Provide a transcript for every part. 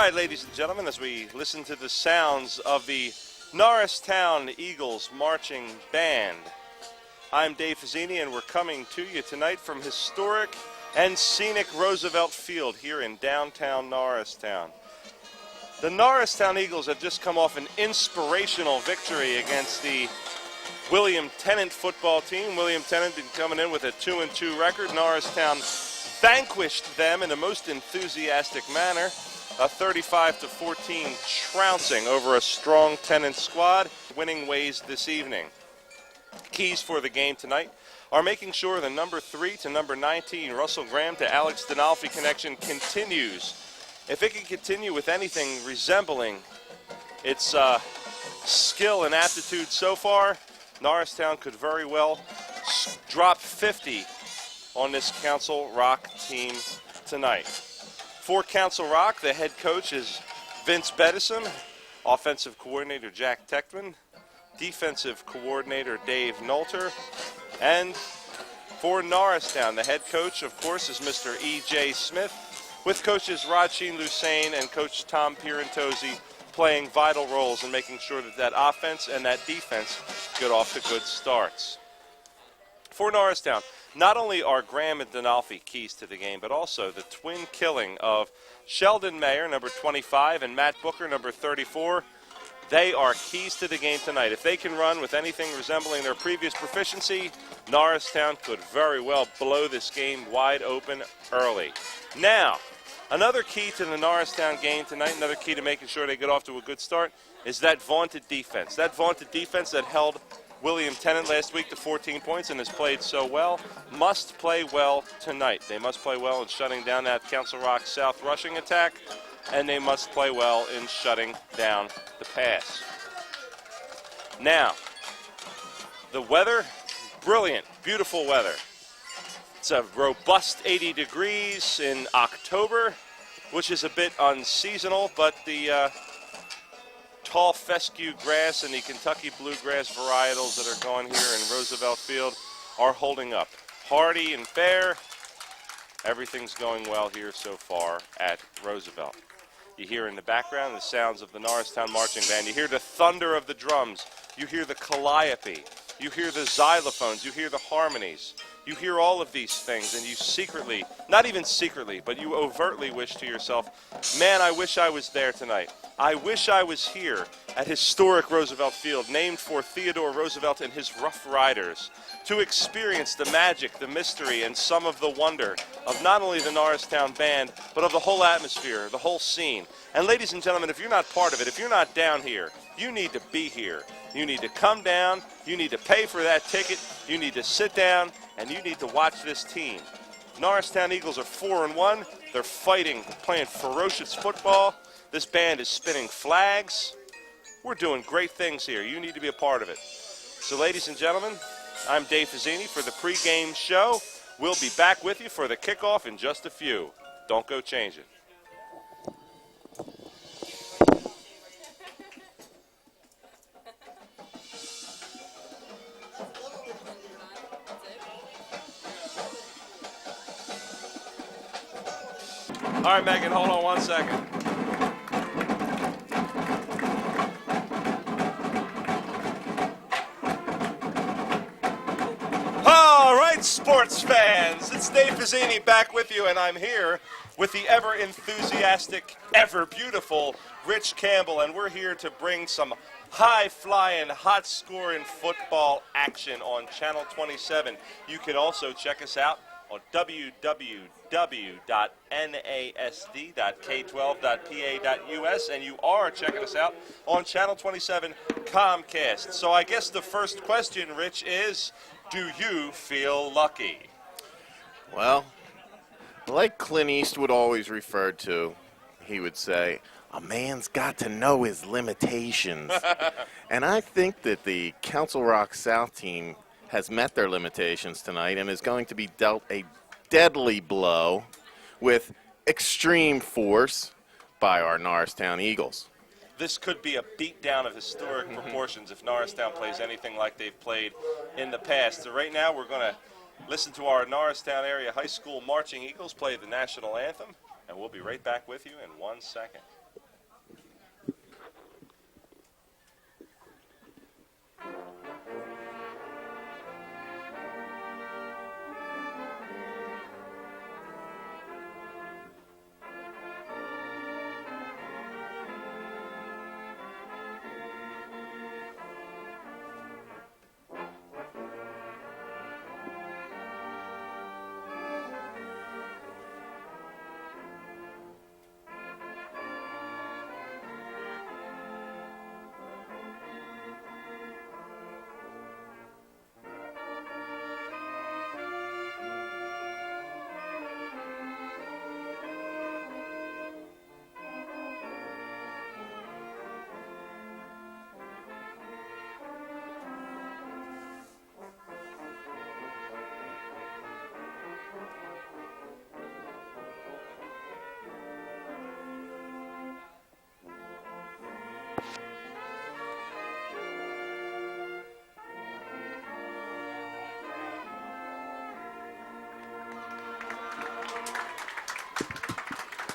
right, ladies and gentlemen, as we listen to the sounds of the Norristown Eagles marching band, I'm Dave Fazzini, and we're coming to you tonight from historic and scenic Roosevelt Field here in downtown Norristown. The Norristown Eagles have just come off an inspirational victory against the William Tennant football team. William Tennant been coming in with a 2-2 record. Norristown vanquished them in a most enthusiastic manner. A 35-14 trouncing over a strong Tennant squad. Winning ways this evening. Keys for the game tonight are making sure the number 3 to number 19, Russell Graham to Alex Dinalfi connection continues. If it can continue with anything resembling its skill and aptitude so far, Norristown could very well drop 50 on this Council Rock team tonight. For Council Rock, the head coach is Vince Bedison, offensive coordinator Jack Techman, defensive coordinator Dave Nolter, and for Norristown, the head coach, of course, is Mr. E.J. Smith, with coaches Rajeen Lusain and Coach Tom Pierantozzi playing vital roles in making sure that that offense and that defense get off to good starts. For Norristown, not only are Graham and Dinalfi keys to the game, but also the twin killing of Sheldon Mayer, number 25, and Matt Booker, number 34. They are keys to the game tonight. If they can run with anything resembling their previous proficiency, Norristown could very well blow this game wide open early. Now, another key to the Norristown game tonight, another key to making sure they get off to a good start, is that vaunted defense. That vaunted defense that held William Tennant last week to 14 points and has played so well, must play well tonight. They must play well in shutting down that Council Rock South rushing attack, and they must play well in shutting down the pass. Now, the weather, brilliant, beautiful weather. It's a robust 80 degrees in October, which is a bit unseasonal, but the tall fescue grass and the Kentucky bluegrass varietals that are going here in Roosevelt Field are holding up. Hardy and fair, everything's going well here so far at Roosevelt. You hear in the background the sounds of the Norristown Marching Band. You hear the thunder of the drums. You hear the calliope. You hear the xylophones. You hear the harmonies. You hear all of these things, and you secretly, not even secretly, but you overtly wish to yourself, man, I wish I was there tonight. I wish I was here at historic Roosevelt Field, named for Theodore Roosevelt and his Rough Riders, to experience the magic, the mystery, and some of the wonder of not only the Norristown Band, but of the whole atmosphere, the whole scene. And ladies and gentlemen, if you're not part of it, if you're not down here, you need to be here. You need to come down, you need to pay for that ticket, you need to sit down, and you need to watch this team. Norristown Eagles are 4-1. They're fighting, playing ferocious football. This band is spinning flags. We're doing great things here. You need to be a part of it. So, ladies and gentlemen, I'm Dave Fazzini for the pregame show. We'll be back with you for the kickoff in just a few. Don't go change it. All right, Megan, hold on 1 second. All right, sports fans, it's Dave Fazzini back with you, and I'm here with the ever-enthusiastic, ever-beautiful Rich Campbell, and we're here to bring some high-flying, hot-scoring football action on Channel 27. You can also check us out on www.nasd.k12.pa.us, and you are checking us out on Channel 27 Comcast. So I guess the first question, Rich, is, do you feel lucky? Well, like Clint Eastwood always referred to, he would say, a man's got to know his limitations. And I think that the Council Rock South team has met their limitations tonight and is going to be dealt a deadly blow with extreme force by our Norristown Eagles. This could be a beatdown of historic proportions if Norristown plays anything like they've played in the past. So right now we're going to listen to our Norristown Area High School Marching Eagles play the national anthem, and we'll be right back with you in 1 second.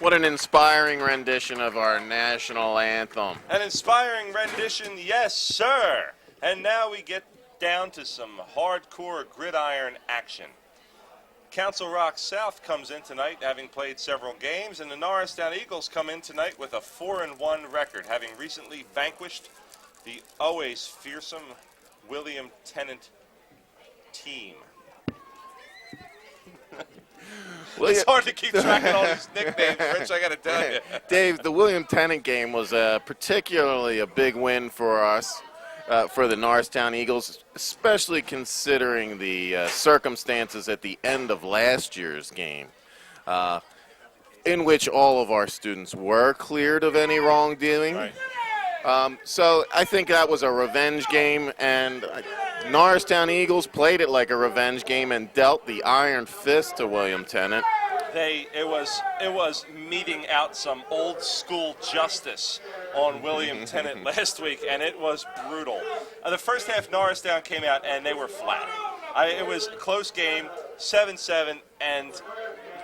What an inspiring rendition of our national anthem. An inspiring rendition, yes, sir. And now we get down to some hardcore gridiron action. Council Rock South comes in tonight having played several games, and the Norristown Eagles come in tonight with a 4-1 record, having recently vanquished the always fearsome William Tennant team. It's hard to keep track of all these nicknames, Rich, I got to tell you. Dave, the William Tennant game was particularly a big win for us, for the Norristown Eagles, especially considering the circumstances at the end of last year's game, in which all of our students were cleared of any wrongdoing. Right. So I think that was a revenge game, and Norristown Eagles played it like a revenge game and dealt the iron fist to William Tennant. It was meting out some old school justice on William Tennant last week, and it was brutal. The first half, Norristown came out and they were flat. It was a close game, 7-7, and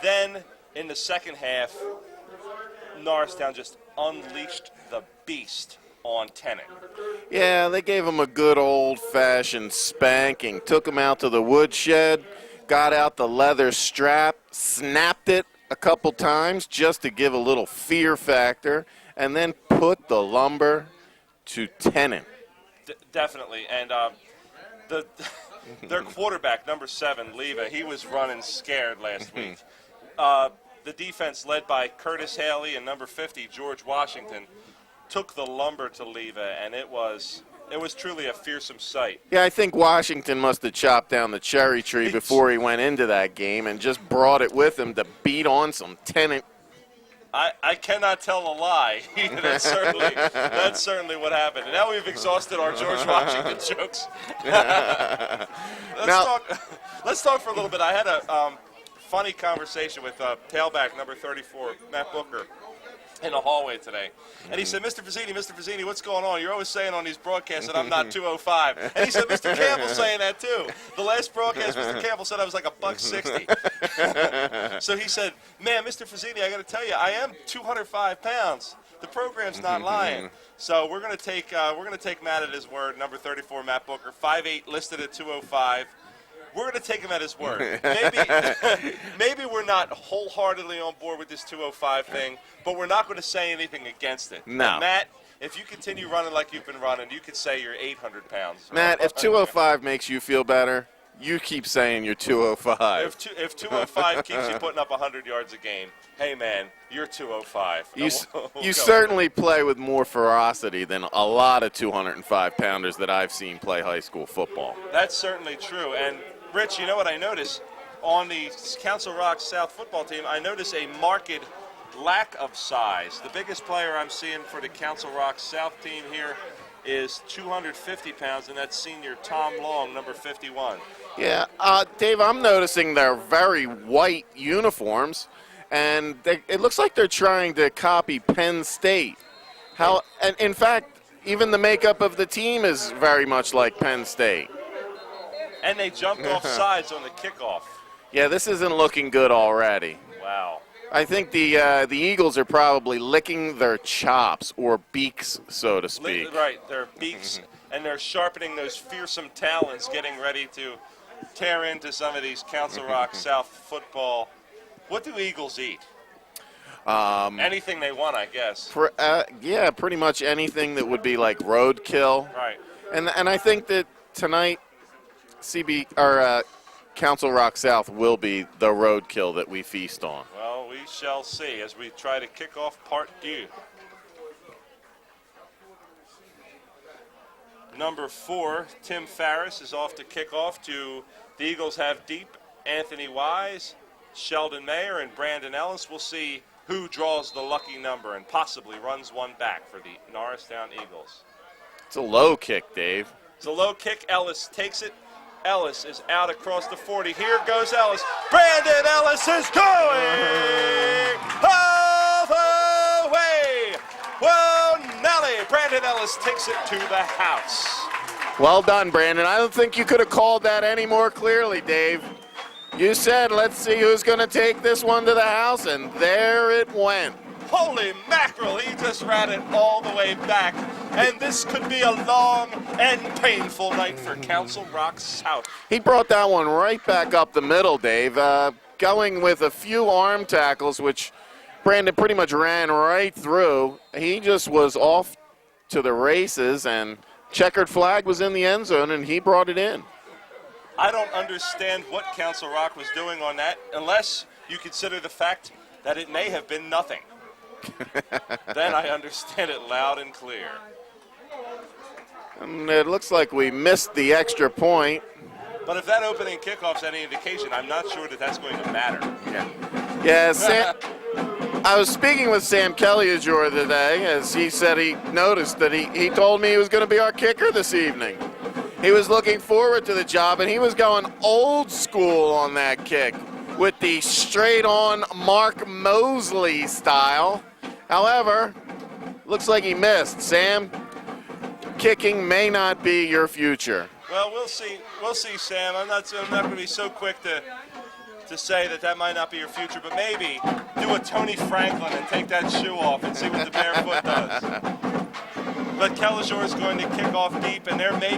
then in the second half, Norristown just unleashed the beast on Tennant. Yeah, they gave him a good old-fashioned spanking, took him out to the woodshed, got out the leather strap, snapped it a couple times just to give a little fear factor, and then put the lumber to Tennant. Definitely, and their quarterback, number 7, Leva, he was running scared last week. The defense, led by Curtis Haley and number 50, George Washington, took the lumber to Leva, and it was truly a fearsome sight. Yeah, I think Washington must have chopped down the cherry tree before he went into that game and just brought it with him to beat on some Tennant. I cannot tell a lie. That's certainly what happened. And now we've exhausted our George Washington jokes. Let's talk for a little bit. I had a funny conversation with tailback number 34, Matt Booker, in the hallway today. And he said, Mr. Fazzini, what's going on? You're always saying on these broadcasts that I'm not 205. And he said, Mr. Campbell's saying that too. The last broadcast, Mr. Campbell said I was like $160. So he said, man, Mr. Fazzini, I got to tell you, I am 205 pounds. The program's not lying. So we're going to take Matt at his word, number 34, Matt Booker, 5'8", listed at 205. We're going to take him at his word. Maybe we're not wholeheartedly on board with this 205 thing, but we're not going to say anything against it. No. And Matt, if you continue running like you've been running, you could say you're 800 pounds. Matt, if 205 makes you feel better, you keep saying you're 205. If 205 keeps you putting up 100 yards a game, hey, man, you're 205. You certainly play with more ferocity than a lot of 205-pounders that I've seen play high school football. That's certainly true. And Rich, you know what I noticed? On the Council Rock South football team, I notice a marked lack of size. The biggest player I'm seeing for the Council Rock South team here is 250 pounds, and that's senior Tom Long, number 51. Yeah, Dave, I'm noticing their very white uniforms, and it looks like they're trying to copy Penn State. And in fact, even the makeup of the team is very much like Penn State. And they jumped off sides on the kickoff. Yeah, this isn't looking good already. Wow. I think the Eagles are probably licking their chops or beaks, so to speak. Right, their beaks, and they're sharpening those fearsome talons, getting ready to tear into some of these Council Rock South football. What do Eagles eat? Anything they want, I guess. Yeah, pretty much anything that would be like roadkill. Right. And I think that tonight, Council Rock South will be the roadkill that we feast on. Well, we shall see as we try to kick off part 2. Number 4, Tim Farris, is off to kick off. The Eagles have deep Anthony Wise, Sheldon Mayer, and Brandon Ellis. We'll see who draws the lucky number and possibly runs one back for the Norristown Eagles. It's a low kick, Dave. It's a low kick. Ellis takes it. Ellis is out across the 40. Here goes Ellis. Brandon Ellis is going all the way. Well, Nelly, Brandon Ellis takes it to the house. Well done, Brandon. I don't think you could have called that any more clearly, Dave. You said, let's see who's going to take this one to the house, and there it went. Holy mackerel, he just ran it all the way back. And this could be a long and painful night for Council Rock South. He brought that one right back up the middle, Dave, going with a few arm tackles, which Brandon pretty much ran right through. He just was off to the races, and checkered flag was in the end zone, and he brought it in. I don't understand what Council Rock was doing on that, unless you consider the fact that it may have been nothing. Then I understand it loud and clear. And it looks like we missed the extra point. But if that opening kickoff's any indication, I'm not sure that that's going to matter. Yeah, Sam, I was speaking with Sam Kelly today, as he said he noticed that he told me he was going to be our kicker this evening. He was looking forward to the job, and he was going old school on that kick with the straight-on Mark Mosley style. However, looks like he missed. Sam, kicking may not be your future. Well, we'll see. We'll see, Sam. I'm not going to be so quick to say that might not be your future, but maybe do a Tony Franklin and take that shoe off and see what the barefoot does. But Kellijor is going to kick off deep, and there may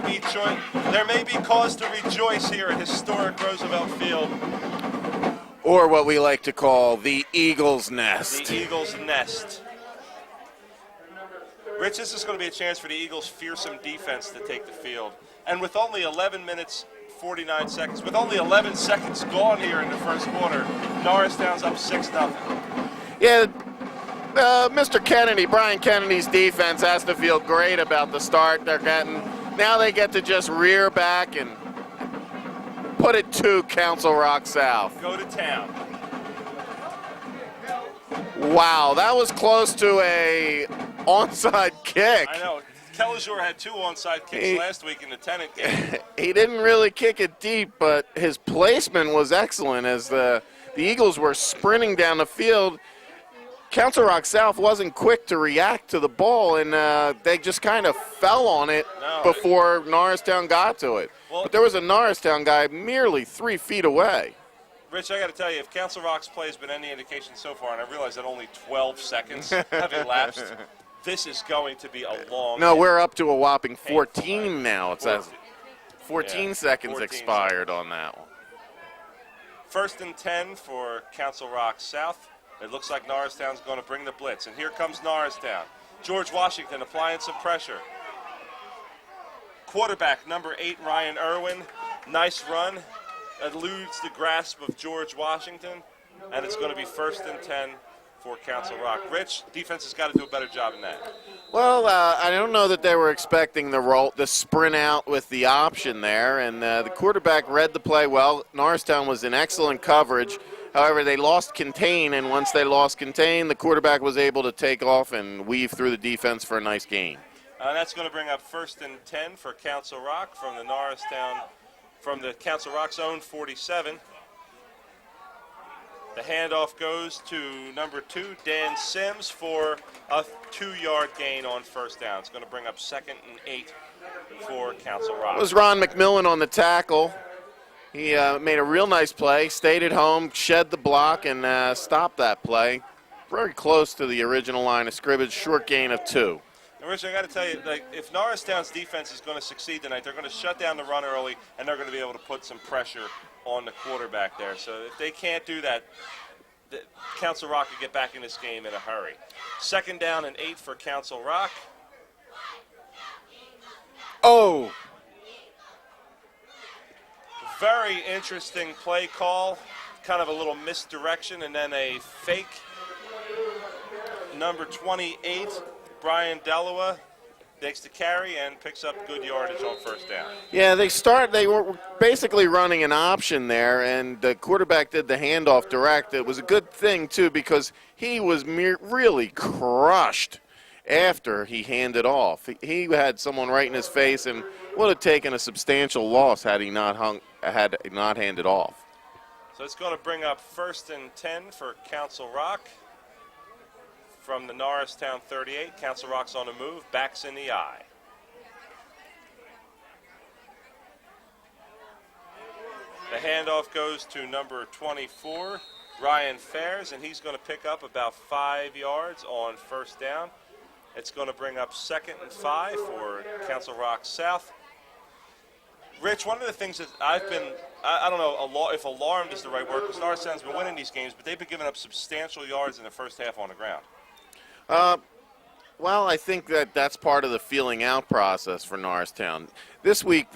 be cause to rejoice here at historic Roosevelt Field. Or what we like to call the Eagle's Nest. The Eagle's Nest. Rich, this is going to be a chance for the Eagles' fearsome defense to take the field. And with only 11 minutes, 49 seconds, with only 11 seconds gone here in the first quarter, Norristown's up 6-0. Yeah, Mr. Kennedy, Brian Kennedy's defense has to feel great about the start they're getting. Now they get to just rear back and put it to Council Rock South. Go to town. Wow, that was close to a onside kick. I know. Kellijor had 2 onside kicks last week in the Tennant game. He didn't really kick it deep, but his placement was excellent as the Eagles were sprinting down the field. Council Rock South wasn't quick to react to the ball, and they just kind of fell on it before Norristown got to it. Well, but there was a Norristown guy merely 3 feet away. Rich, I got to tell you, if Council Rock's play has been any indication so far, and I realize that only 12 seconds have elapsed, this is going to be a long. No, we're up to a whopping 14 now. It says 14 seconds 14 expired on that one. 1st and 10 for Council Rock South. It looks like Norristown's going to bring the blitz, and here comes Norristown. George Washington applying some pressure. Quarterback number 8, Ryan Irwin. Nice run. Eludes the grasp of George Washington, and it's going to be 1st and 10 for Council Rock. Rich, defense has got to do a better job in that. Well, I don't know that they were expecting the sprint out with the option there, and the quarterback read the play well. Norristown was in excellent coverage. However, they lost contain, and once they lost contain, the quarterback was able to take off and weave through the defense for a nice gain. That's going to bring up 1st and 10 for Council Rock from the Council Rock's own 47. The handoff goes to number 2, Dan Sims, for a 2-yard gain on 1st down. It's going to bring up 2nd and 8 for Council Rock. It was Ron McMillan on the tackle. He made a real nice play, stayed at home, shed the block, and stopped that play. Very close to the original line of scrimmage, short gain of 2. And Rich, I got to tell you, if Norristown's defense is going to succeed tonight, they're going to shut down the run early, and they're going to be able to put some pressure on the quarterback there. So if they can't do that, Council Rock could get back in this game in a hurry. 2nd down and 8 for Council Rock. Oh! Very interesting play call. Kind of a little misdirection, and then a fake. Number 28, Brian Delua, takes the carry and picks up good yardage on 1st down. Yeah, they were basically running an option there, and the quarterback did the handoff direct. It was a good thing, too, because he was really crushed after he handed off. He had someone right in his face and would have taken a substantial loss had he not handed off. So it's going to bring up 1st and 10 for Council Rock. From the Norristown 38, Council Rock's on the move, backs in the eye. The handoff goes to number 24, Ryan Fairs, and he's going to pick up about 5 yards on first down. It's going to bring up 2nd and 5 for Council Rock South. Rich, one of the things that I've been, I don't know if alarmed is the right word, because Norristown's been winning these games, but they've been giving up substantial yards in the first half on the ground. Well, I think that's part of the feeling out process for Norristown. This week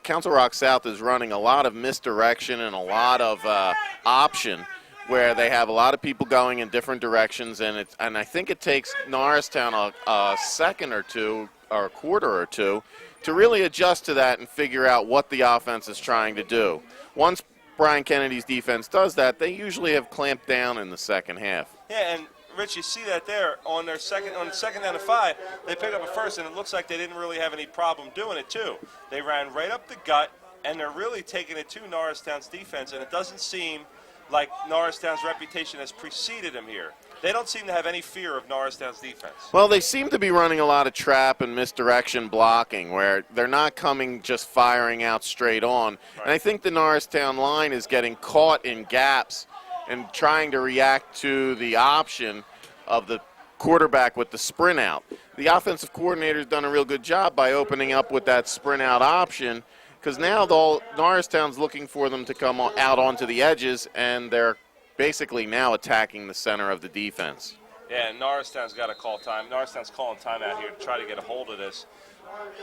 Council Rock South is running a lot of misdirection and a lot of option, where they have a lot of people going in different directions, and I think it takes Norristown a second or two or a quarter or two to really adjust to that and figure out what the offense is trying to do. Once Brian Kennedy's defense does that, they usually have clamped down in the second half. Yeah, and Rich, you see that there on the second down to 5, they pick up a first, and it looks like they didn't really have any problem doing it too. They ran right up the gut, and they're really taking it to Norristown's defense, and it doesn't seem like Norristown's reputation has preceded them here. They don't seem to have any fear of Norristown's defense. Well, they seem to be running a lot of trap and misdirection blocking, where they're not coming just firing out straight on. Right. And I think the Norristown line is getting caught in gaps and trying to react to the option of the quarterback with the sprint out. The offensive coordinator's done a real good job by opening up with that sprint out option, because now Norristown's looking for them to come out onto the edges, and they're basically now attacking the center of the defense. Yeah, Norristown's got to call time. Norristown's calling time out here to try to get a hold of this.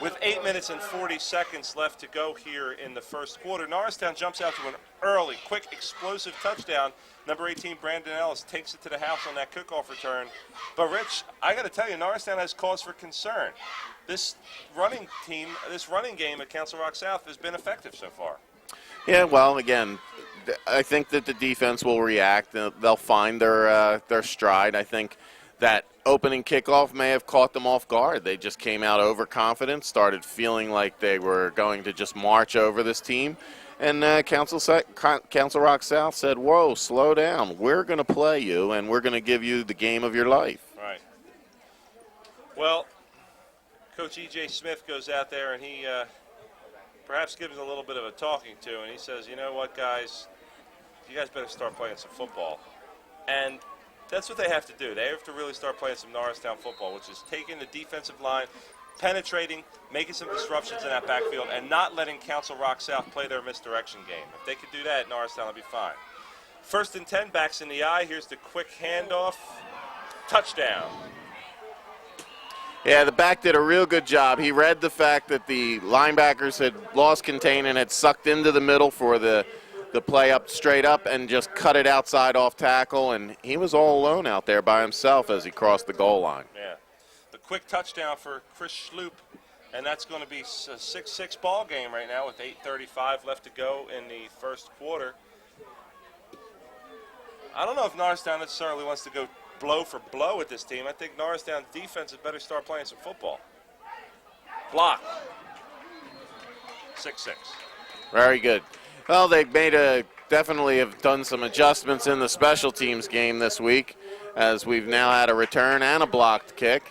With 8 minutes and 40 seconds left to go here in the first quarter, Norristown jumps out to an early, quick, explosive touchdown. Number 18, Brandon Ellis, takes it to the house on that kickoff return. But, Rich, I got to tell you, Norristown has cause for concern. This running game at Council Rock South has been effective so far. Yeah, well, again, I think that the defense will react. They'll find their stride. I think that opening kickoff may have caught them off guard. They just came out overconfident, started feeling like they were going to just march over this team. And Council Rock South said, whoa, slow down. We're going to play you, and we're going to give you the game of your life. Right. Well, Coach E.J. Smith goes out there, and he perhaps gives a little bit of a talking to, and he says, you know what, guys, you guys better start playing some football. And that's what they have to do. They have to really start playing some Norristown football, which is taking the defensive line, penetrating, making some disruptions in that backfield, and not letting Council Rock South play their misdirection game. If they could do that, Norristown will be fine. 1st and 10, backs in the eye. Here's the quick handoff. Touchdown. Yeah, the back did a real good job. He read the fact that the linebackers had lost contain and had sucked into the middle for the play up straight up and just cut it outside off tackle, and he was all alone out there by himself as he crossed the goal line. Yeah. The quick touchdown for Chris Schloop, and that's going to be a 6-6 ball game right now with 8:35 left to go in the first quarter. I don't know if Norristown necessarily wants to go blow for blow with this team. I think Norristown's defense had better start playing some football. Block. 6-6. Very good. Well, they definitely have done some adjustments in the special teams game this week, as we've now had a return and a blocked kick.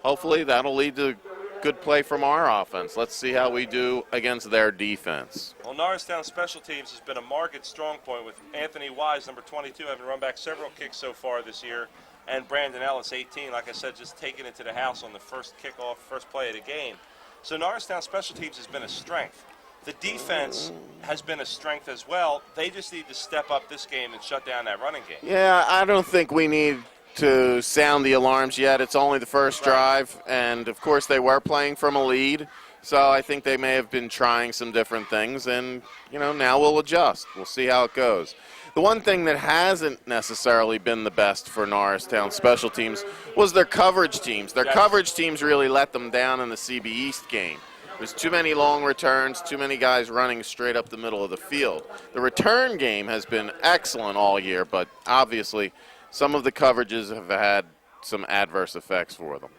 Hopefully that'll lead to good play from our offense. Let's see how we do against their defense. Well, Norristown special teams has been a marked strong point, with Anthony Wise, number 22, having run back several kicks so far this year, and Brandon Ellis, 18, like I said, just taking it to the house on the first kickoff, first play of the game. So Norristown special teams has been a strength. The defense has been a strength as well. They just need to step up this game and shut down that running game. Yeah, I don't think we need to sound the alarms yet. It's only the first drive, and of course they were playing from a lead, so I think they may have been trying some different things, and now we'll adjust. We'll see how it goes. The one thing that hasn't necessarily been the best for Norristown special teams was their coverage teams. Their coverage teams really let them down in the CB East game. There's too many long returns, too many guys running straight up the middle of the field. The return game has been excellent all year, but obviously some of the coverages have had some adverse effects for them.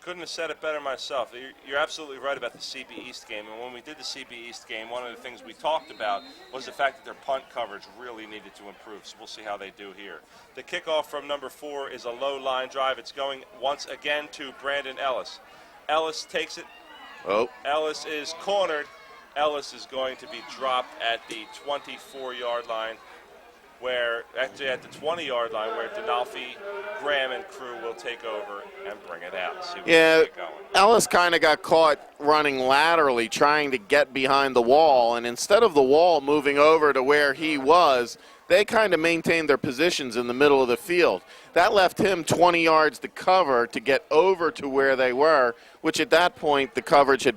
Couldn't have said it better myself. You're absolutely right about the CB East game. And when we did the CB East game, one of the things we talked about was the fact that their punt coverage really needed to improve. So we'll see how they do here. The kickoff from number 4 is a low line drive. It's going once again to Brandon Ellis. Ellis takes it. Oh. Ellis is cornered, Ellis is going to be dropped at the 24-yard line, actually at the 20-yard line, where Denalfi, Graham, and crew will take over and bring it out. See what they get going. Ellis kind of got caught running laterally, trying to get behind the wall, and instead of the wall moving over to where he was, they kind of maintained their positions in the middle of the field. That left him 20 yards to cover to get over to where they were, which at that point the coverage had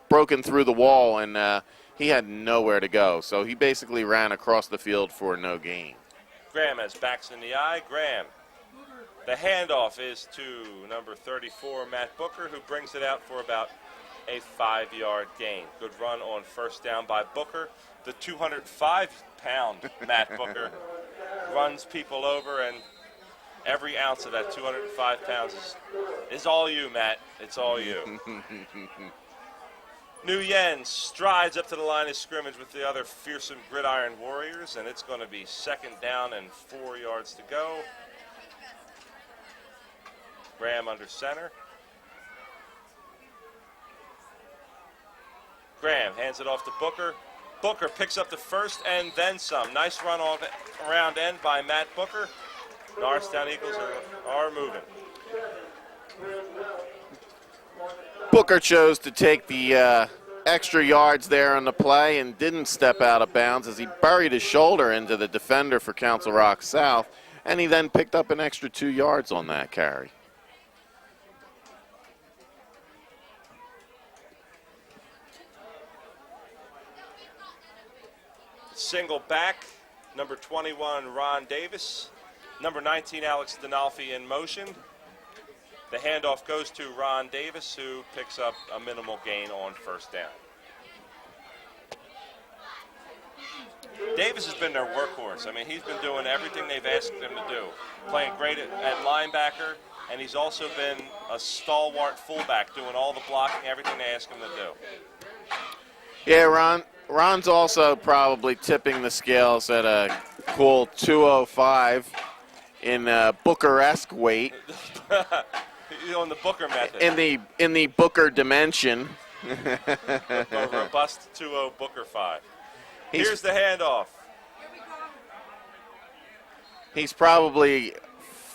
broken through the wall, and he had nowhere to go. So he basically ran across the field for no gain. Graham has backs in the eye. Graham. The handoff is to number 34, Matt Booker, who brings it out for about a 5-yard gain. Good run on first down by Booker. The 205-pound Matt Booker runs people over, and every ounce of that 205 pounds is all you, Matt. It's all you. Nguyen strides up to the line of scrimmage with the other fearsome gridiron warriors, and it's going to be second down and 4 yards to go. Graham under center. Graham hands it off to Booker. Booker picks up the first and then some. Nice run around end by Matt Booker. Norristown Eagles are moving. Booker chose to take the extra yards there on the play and didn't step out of bounds as he buried his shoulder into the defender for Council Rock South, and he then picked up an extra 2 yards on that carry. Single back, number 21, Ron Davis. Number 19, Alex Denalfi in motion. The handoff goes to Ron Davis, who picks up a minimal gain on first down. Davis has been their workhorse. I mean, he's been doing everything they've asked him to do. Playing great at linebacker, and he's also been a stalwart fullback, doing all the blocking, everything they ask him to do. Yeah, Ron's also probably tipping the scales at a cool 205 in Booker-esque weight. On the Booker method. In the Booker dimension. A robust 2-0 Booker 5. Here's the handoff. He's probably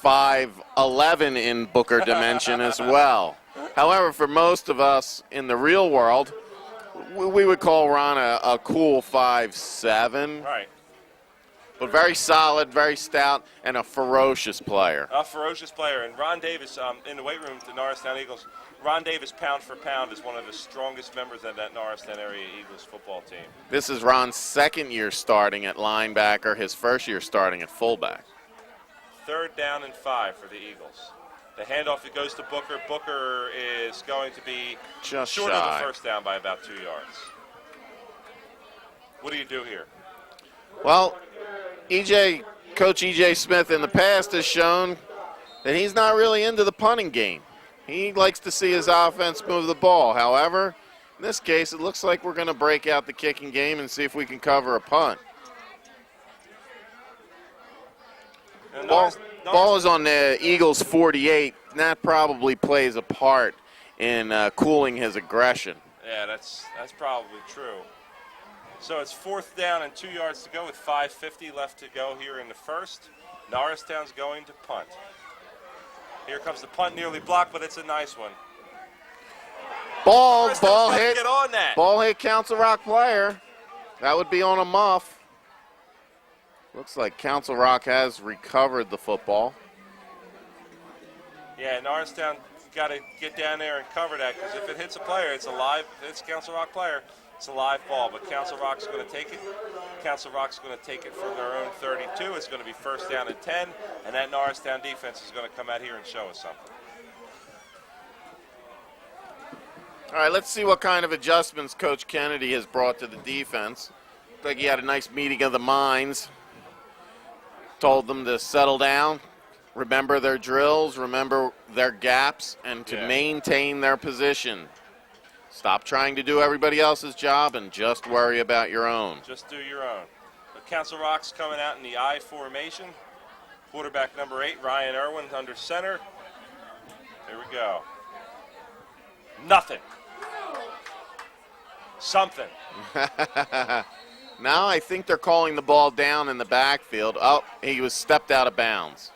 5'11" in Booker dimension as well. However, for most of us in the real world, we would call Ron a cool 5'7". Right. But very solid, very stout, and a ferocious player. A ferocious player. And Ron Davis, in the weight room to Norristown Eagles, Ron Davis, pound for pound, is one of the strongest members of that Norristown area Eagles football team. This is Ron's second year starting at linebacker, his first year starting at fullback. 3rd down and 5 for the Eagles. The handoff that goes to Booker. Booker is going to be just short shy of the first down by about 2 yards. What do you do here? Well, Coach E.J. Smith in the past has shown that he's not really into the punting game. He likes to see his offense move the ball. However, in this case, it looks like we're going to break out the kicking game and see if we can cover a punt. Ball is on the Eagles' 48, and that probably plays a part in cooling his aggression. Yeah, that's probably true. So it's 4th down and 2 yards to go with 5:50 left to go here in the first. Norristown's going to punt. Here comes the punt, nearly blocked, but it's a nice one. Ball Norristown's hit. Get on that. Ball hit Council Rock player. That would be on a muff. Looks like Council Rock has recovered the football. Yeah, Norristown got to get down there and cover that, because if it hits a player, it's a Council Rock player. It's a live ball, but Council Rock's going to take it. Council Rock's going to take it from their own 32. It's going to be 1st down and 10, and that Norristown defense is going to come out here and show us something. All right, let's see what kind of adjustments Coach Kennedy has brought to the defense. Looks like he had a nice meeting of the minds. Told them to settle down, remember their drills, remember their gaps, and to maintain their position. Stop trying to do everybody else's job and just worry about your own. Just do your own. But Council Rock's coming out in the I formation. Quarterback number 8, Ryan Irwin, under center. Here we go. Nothing. Something. Now I think they're calling the ball down in the backfield. Oh, he was stepped out of bounds.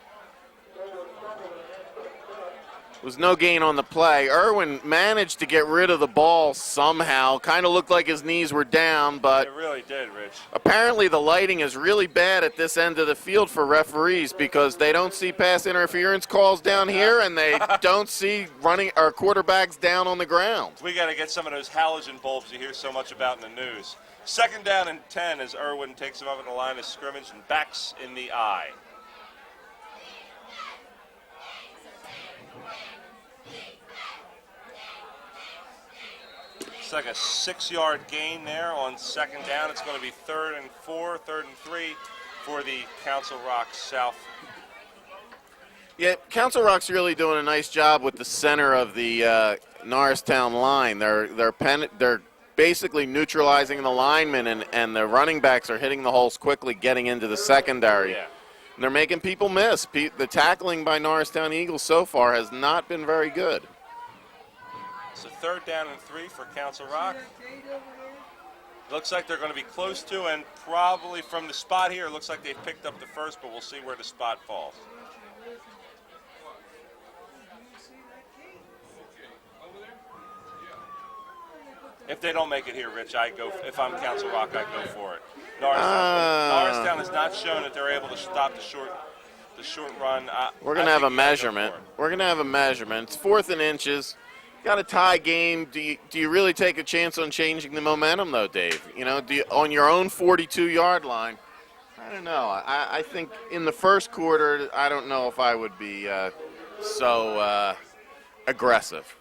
Was no gain on the play. Irwin managed to get rid of the ball somehow. Kind of looked like his knees were down, but It really did, Rich. apparently the lighting is really bad at this end of the field for referees because they don't see pass interference calls down here and they don't see running or quarterbacks down on the ground. We got to get some of those halogen bulbs you hear so much about in the news. 2nd down and 10 as Irwin takes him up in the line of scrimmage and backs in the eye. It's like a 6-yard gain there on 2nd down. It's going to be 3rd and 4, 3rd and 3 for the Council Rock South. Yeah, Council Rock's really doing a nice job with the center of the Norristown line. They're basically neutralizing the linemen, and the running backs are hitting the holes quickly, getting into the secondary. Yeah. And they're making people miss. The tackling by Norristown Eagles so far has not been very good. So 3rd down and 3 for Council Rock. Looks like they're going to be close to, and probably from the spot here, it looks like they've picked up the first, but we'll see where the spot falls. If they don't make it here, Rich, if I'm Council Rock, I go for it. Norristown has not shown that they're able to stop the short run. We're going to have a measurement. We're going to have a measurement. It's 4th and inches. Got a tie game. Do you really take a chance on changing the momentum, though, Dave? You know, on your own 42-yard line? I don't know. I think in the first quarter, I don't know if I would be so aggressive.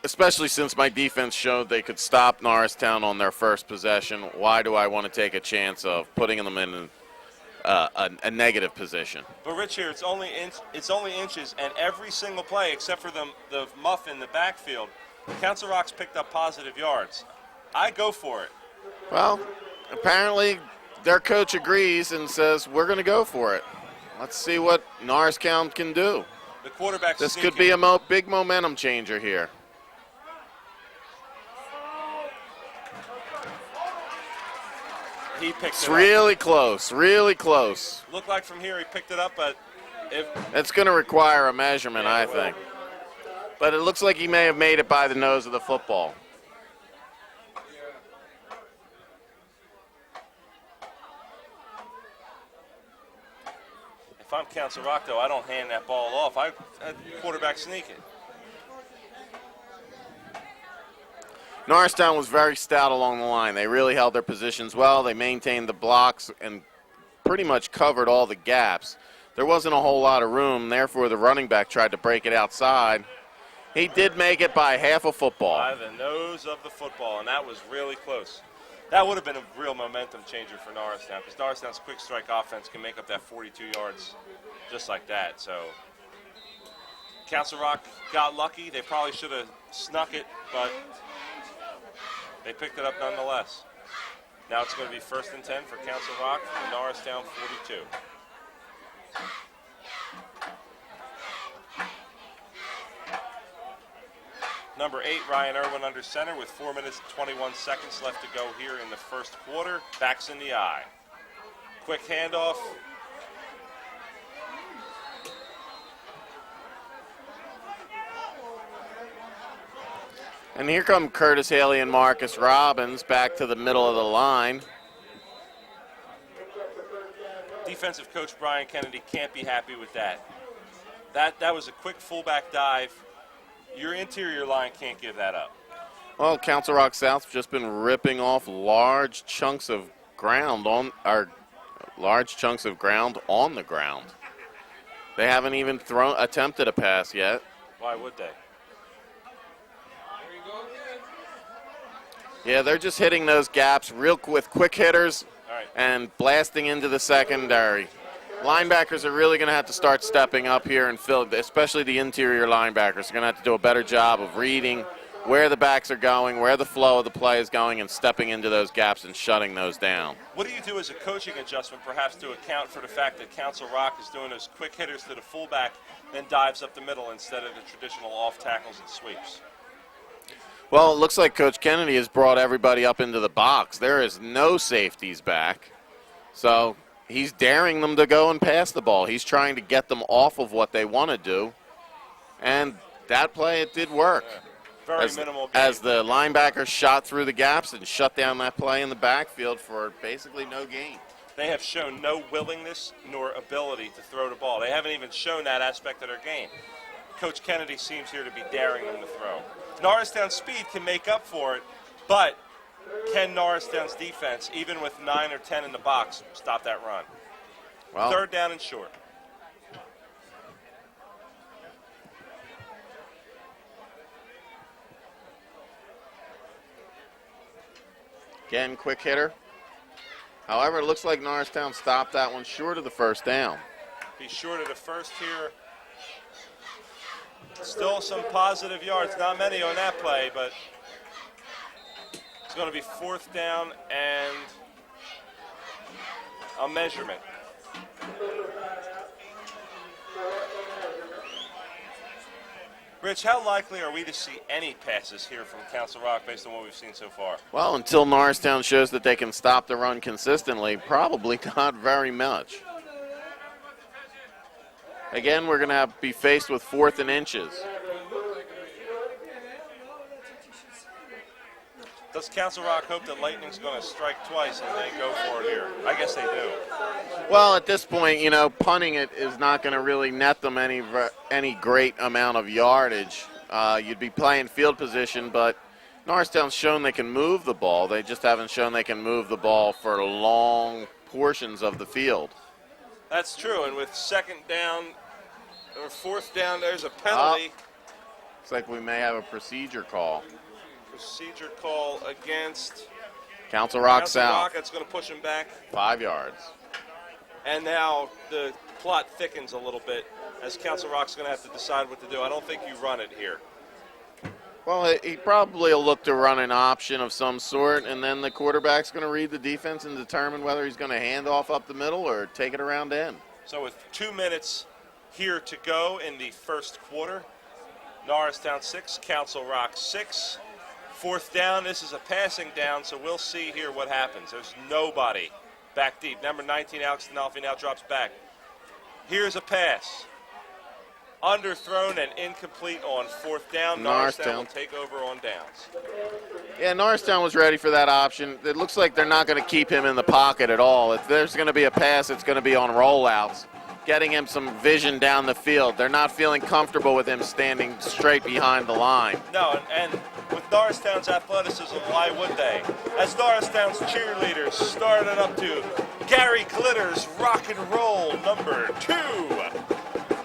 Especially since my defense showed they could stop Norristown on their first possession. Why do I want to take a chance of putting them in a negative position? But Rich, here it's only inches, and every single play except for the muff in the backfield, Council Rock's picked up positive yards. I go for it. Well, apparently their coach agrees and says we're going to go for it. Let's see what Norristown can do. The quarterback's This sneaking. could be a big momentum changer here. He picked It's it up. really close, really close. Looked like from here he picked it up, but It's going to require a measurement, I think. But it looks like he may have made it by the nose of the football. if I'm Council Rock, though, I don't hand that ball off. I quarterback sneak it. Norristown was very stout along the line. They really held their positions well. They maintained the blocks and pretty much covered all the gaps. There wasn't a whole lot of room. Therefore, the running back tried to break it outside. He did make it by half a football. By the nose of the football, and that was really close. That would have been a real momentum changer for Norristown, because Norristown's quick strike offense can make up that 42 yards just like that. So Council Rock got lucky. They probably should have snuck it, but they picked it up nonetheless. Now it's going to be 1st and 10 for Council Rock from the Norristown 42. Number 8, Ryan Irwin under center with 4 minutes and 21 seconds left to go here in the first quarter. Backs in the eye. Quick handoff. And here come Curtis Haley and Marcus Robbins back to the middle of the line. Defensive coach Brian Kennedy can't be happy with that. That was a quick fullback dive. Your interior line can't give that up. Well, Council Rock South's just been ripping off large chunks of ground on the ground. They haven't even attempted a pass yet. Why would they? Yeah, they're just hitting those gaps with quick hitters and blasting into the secondary. Linebackers are really going to have to start stepping up here and fill, especially the interior linebackers. Are going to have to do a better job of reading where the backs are going, where the flow of the play is going, and stepping into those gaps and shutting those down. What do you do as a coaching adjustment, perhaps to account for the fact that Council Rock is doing those quick hitters to the fullback, then dives up the middle instead of the traditional off tackles and sweeps? Well, it looks like Coach Kennedy has brought everybody up into the box. There is no safeties back. So he's daring them to go and pass the ball. He's trying to get them off of what they want to do. And that play, it did work. Yeah. Very minimal gain. As the linebackers shot through the gaps and shut down that play in the backfield for basically no gain. They have shown no willingness nor ability to throw the ball. They haven't even shown that aspect of their game. Coach Kennedy seems here to be daring them to throw. Norristown's speed can make up for it, but can Norristown's defense, even with 9 or 10 in the box, stop that run? Well, 3rd down and short. Again, quick hitter. However, it looks like Norristown stopped that one short of the 1st down. Be short of the first here. Still some positive yards. Not many on that play, but it's going to be 4th down and a measurement. Rich, how likely are we to see any passes here from Council Rock based on what we've seen so far? Well, until Norristown shows that they can stop the run consistently, probably not very much. Again, we're going to be faced with 4th and inches. Does Council Rock hope that Lightning's going to strike twice and they go for it here? I guess they do. Well, at this point, you know, punting it is not going to really net them any great amount of yardage. You'd be playing field position, but Norristown's shown they can move the ball. They just haven't shown they can move the ball for long portions of the field. That's true, and with 2nd down or 4th down, there's a penalty. Looks like we may have a procedure call. Procedure call against Council Rock Council South. Rock. That's going to push him back. 5 yards. And now the plot thickens a little bit as Council Rock's going to have to decide what to do. I don't think you run it here. Well, he probably will look to run an option of some sort, and then the quarterback's going to read the defense and determine whether he's going to hand off up the middle or take it around end. So with 2 minutes here to go in the 1st quarter, Norristown 6, Council Rock 6. 4th down, this is a passing down, so we'll see here what happens. There's nobody back deep. Number 19, Alex Denolfi now drops back. Here's a pass. Underthrown and incomplete on 4th down. Norristown will take over on downs. Yeah, Norristown was ready for that option. It looks like they're not going to keep him in the pocket at all. If there's going to be a pass, it's going to be on rollouts, getting him some vision down the field. They're not feeling comfortable with him standing straight behind the line. No, and with Norristown's athleticism, why would they? As Norristown's cheerleaders started up to Gary Glitter's rock and roll number 2.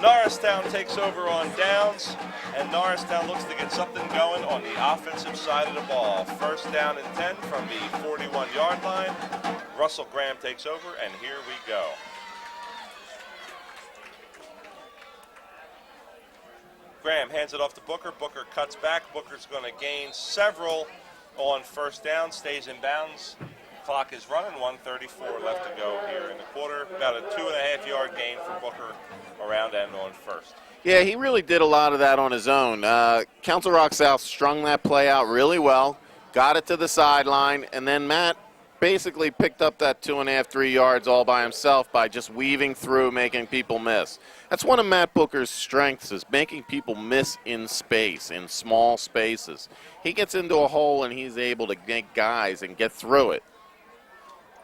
Norristown takes over on downs, and Norristown looks to get something going on the offensive side of the ball. 1st down and 10 from the 41-yard line. Russell Graham takes over, and here we go. Graham hands it off to Booker. Booker cuts back. Booker's going to gain several on 1st down, stays in bounds. Clock is running, 1:34 left to go here in the quarter. About a 2.5-yard gain for Booker around end on 1st. Yeah, he really did a lot of that on his own. Council Rock South strung that play out really well, got it to the sideline, and then Matt basically picked up that 2.5, 3 yards all by himself by just weaving through, making people miss. That's one of Matt Booker's strengths, is making people miss in space, in small spaces. He gets into a hole and he's able to make guys and get through it.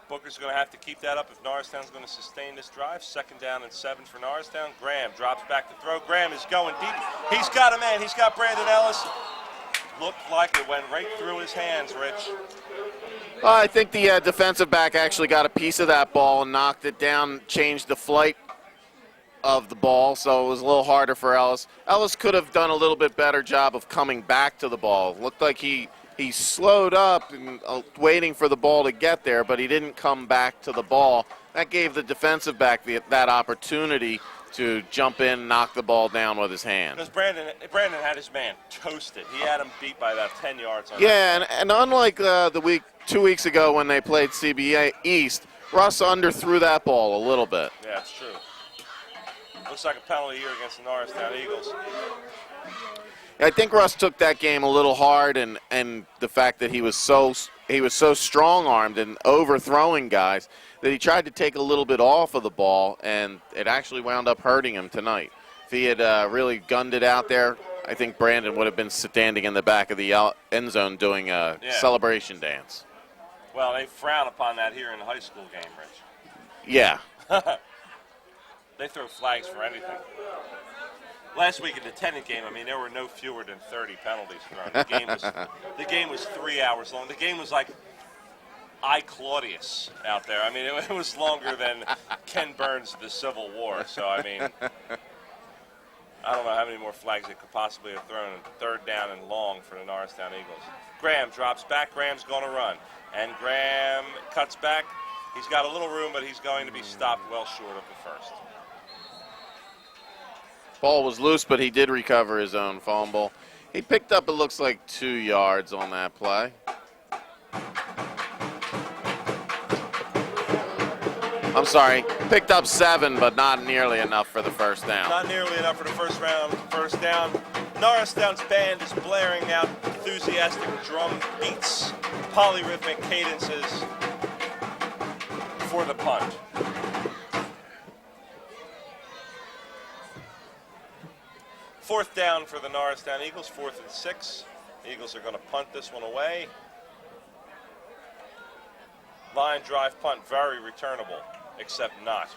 Booker's going to have to keep that up if Norristown's going to sustain this drive. 2nd down and 7 for Norristown. Graham drops back to throw. Graham is going deep. He's got a man. He's got Brandon Ellis. Looked like it went right through his hands, Rich. I think the defensive back actually got a piece of that ball and knocked it down, changed the flight of the ball, so it was a little harder for Ellis. Ellis could have done a little bit better job of coming back to the ball. Looked like he slowed up and waiting for the ball to get there, but he didn't come back to the ball. That gave the defensive back that opportunity to jump in, knock the ball down with his hand. Because Brandon had his man toasted. He had him beat by about 10 yards. Yeah, and unlike 2 weeks ago when they played CBA East, Russ underthrew that ball a little bit. Yeah, that's true. Looks like a penalty here against the Norristown Eagles. I think Russ took that game a little hard, and the fact that he was so strong-armed and overthrowing guys that he tried to take a little bit off of the ball, and it actually wound up hurting him tonight. If he had really gunned it out there, I think Brandon would have been standing in the back of the end zone doing a celebration dance. Well, they frown upon that here in the high school game, Rich. Yeah. They throw flags for anything. Last week in the Tennant game, I mean, there were no fewer than 30 penalties thrown. The game was 3 hours long. The game was like I, Claudius out there. I mean, it was longer than Ken Burns' The Civil War. So, I mean, I don't know how many more flags they could possibly have thrown. Third down and long for the Norristown Eagles. Graham drops back. Graham's going to run. And Graham cuts back. He's got a little room, but he's going to be stopped well short of the first. Ball was loose, but he did recover his own fumble. He picked up, it looks like, 2 yards on that play. I'm sorry, picked up 7, but not nearly enough for the first down. Not nearly enough for the first down. Norristown's band is blaring out enthusiastic drum beats, polyrhythmic cadences for the punt. Fourth down for the Norristown Eagles, 4th and 6. The Eagles are going to punt this one away. Line drive punt, very returnable, except not.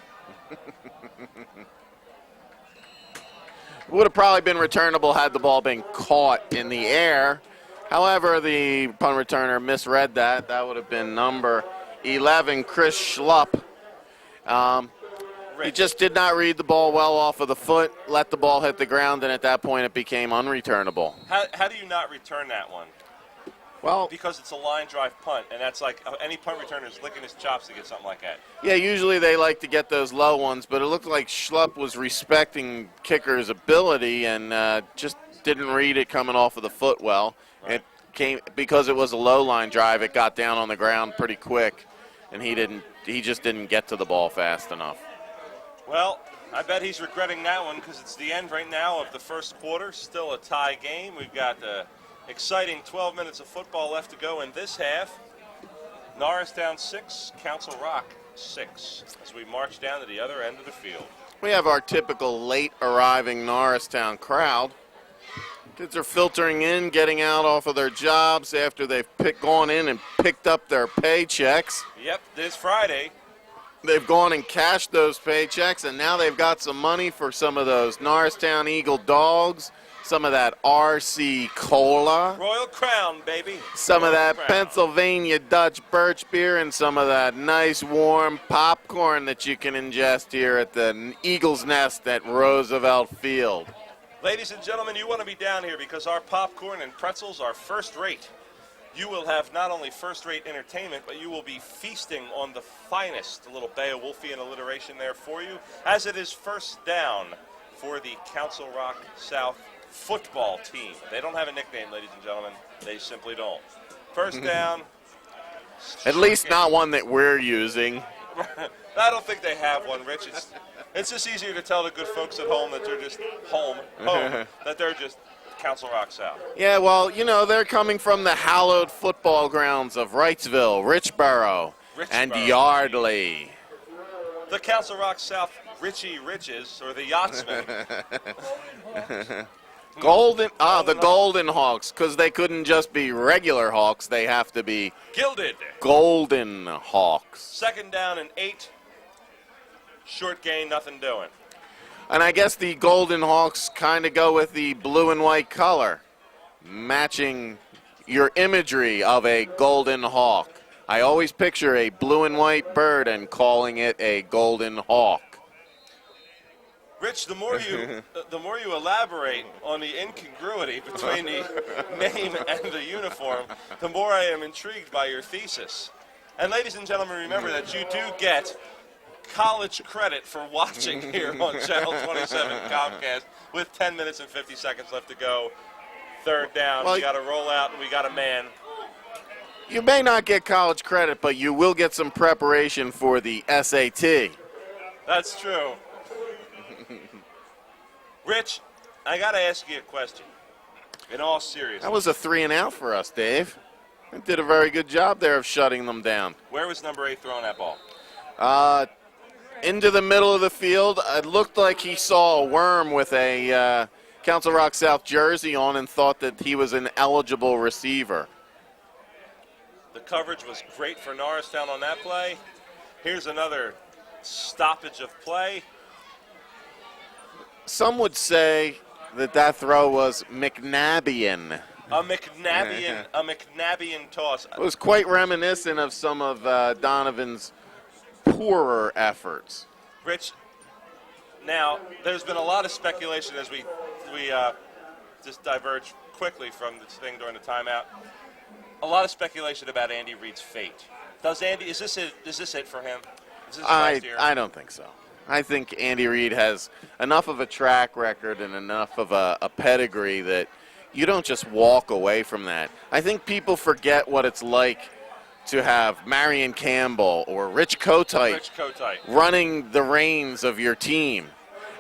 Would have probably been returnable had the ball been caught in the air. However, the punt returner misread that. That would have been number 11, Chris Schlupp. He just did not read the ball well off of the foot, let the ball hit the ground, and at that point it became unreturnable. How do you not return that one? Well, because it's a line drive punt, and that's like any punt returner is licking his chops to get something like that. Yeah, usually they like to get those low ones, but it looked like Schlupp was respecting kicker's ability and just didn't read it coming off of the foot well. Right. It came because it was a low line drive. It got down on the ground pretty quick, and he just didn't get to the ball fast enough. Well, I bet he's regretting that one because it's the end right now of the first quarter. Still a tie game. We've got exciting 12 minutes of football left to go in this half. Norristown 6, Council Rock 6, as we march down to the other end of the field. We have our typical late arriving Norristown crowd. Kids are filtering in, getting out off of their jobs after they've gone in and picked up their paychecks. Yep, this Friday. They've gone and cashed those paychecks, and now they've got some money for some of those Norristown Eagle dogs, some of that RC Cola. Royal Crown, baby. Some Royal of that Crown. Pennsylvania Dutch birch beer and some of that nice warm popcorn that you can ingest here at the Eagle's Nest at Roosevelt Field. Ladies and gentlemen, you want to be down here because our popcorn and pretzels are first rate. You will have not only first-rate entertainment, but you will be feasting on the finest. A little Beowulfian alliteration there for you, as it is first down for the Council Rock South football team. They don't have a nickname, ladies and gentlemen. They simply don't. First down. At least not one that we're using. I don't think they have one, Rich. It's just easier to tell the good folks at home that they're just home, that they're just Council Rock South. Yeah, well, you know, they're coming from the hallowed football grounds of Wrightsville, Richboro, and Yardley. The Council Rock South Richie Riches, or the Yachtsman. The Golden Hawks, because they couldn't just be regular Hawks. They have to be Gilded Golden Hawks. Second down and 8. Short gain, nothing doing. And I guess the Golden Hawks kind of go with the blue and white color, matching your imagery of a golden hawk. I always picture a blue and white bird and calling it a golden hawk. Rich, the more you elaborate on the incongruity between the name and the uniform, the more I am intrigued by your thesis. And ladies and gentlemen, remember that you do get college credit for watching here on Channel 27 Comcast with 10 minutes and 50 seconds left to go. Third down, we got a rollout and we got a man. You may not get college credit, but you will get some preparation for the SAT. That's true. Rich, I got to ask you a question. In all seriousness. That was a 3 and out for us, Dave. We did a very good job there of shutting them down. Where was number 8 throwing that ball? Into the middle of the field. It looked like he saw a worm with a Council Rock South jersey on and thought that he was an eligible receiver. The coverage was great for Norristown on that play. Here's another stoppage of play. Some would say that throw was McNabbian. A McNabbian toss. It was quite reminiscent of some of Donovan's poorer efforts. Rich, now there's been a lot of speculation as we just diverge quickly from this thing during the timeout. A lot of speculation about Andy Reid's fate. Is this it for him? Is this his last year? I don't think so. I think Andy Reid has enough of a track record and enough of a pedigree that you don't just walk away from that. I think people forget what it's like to have Marion Campbell or Rich Kotite running the reins of your team.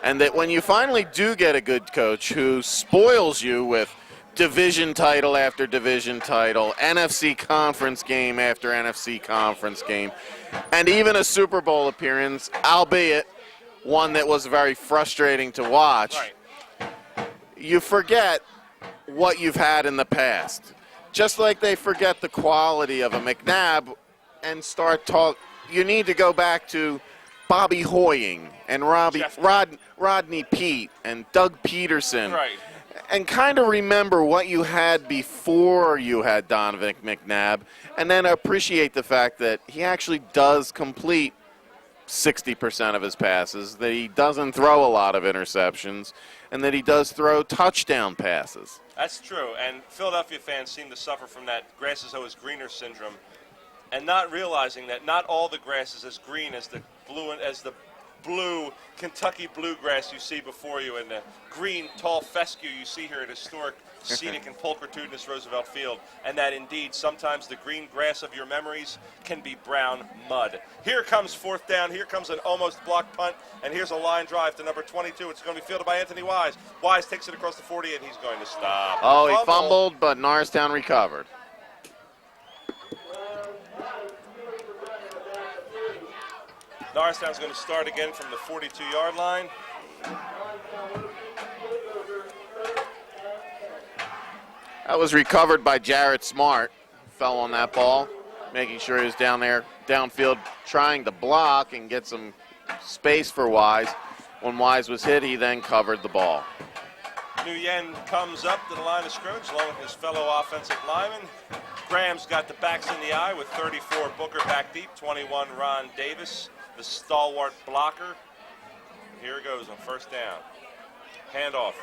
And that when you finally do get a good coach who spoils you with division title after division title, NFC conference game after NFC conference game, and even a Super Bowl appearance, albeit one that was very frustrating to watch, you forget what you've had in the past. Just like they forget the quality of a McNabb and start talk. You need to go back to Bobby Hoying and Rodney Peete and Doug Peterson. And kind of remember what you had before you had Donovan McNabb, and then appreciate the fact that he actually does complete 60% of his passes, that he doesn't throw a lot of interceptions, and that he does throw touchdown passes. That's true, and Philadelphia fans seem to suffer from that grass is always greener syndrome, and not realizing that not all the grass is as green as the blue Kentucky bluegrass you see before you, and the green tall fescue you see here at historic, scenic, and pulchritudinous Roosevelt Field, and that indeed sometimes the green grass of your memories can be brown mud. Here comes 4th down. Here comes an almost blocked punt, and here's a line drive to number 22. It's going to be fielded by Anthony Wise. Wise takes it across the 40, and he's going to stop. Oh, he fumbled, but Norristown recovered. Norristown's going to start again from the 42-yard line. That was recovered by Jarrett Smart. Fell on that ball, making sure he was down there, downfield, trying to block and get some space for Wise. When Wise was hit, he then covered the ball. Nguyen comes up to the line of scrimmage along with his fellow offensive lineman. Graham's got the backs in the eye with 34 Booker back deep, 21 Ron Davis, the stalwart blocker. Here it goes on 1st down. Handoff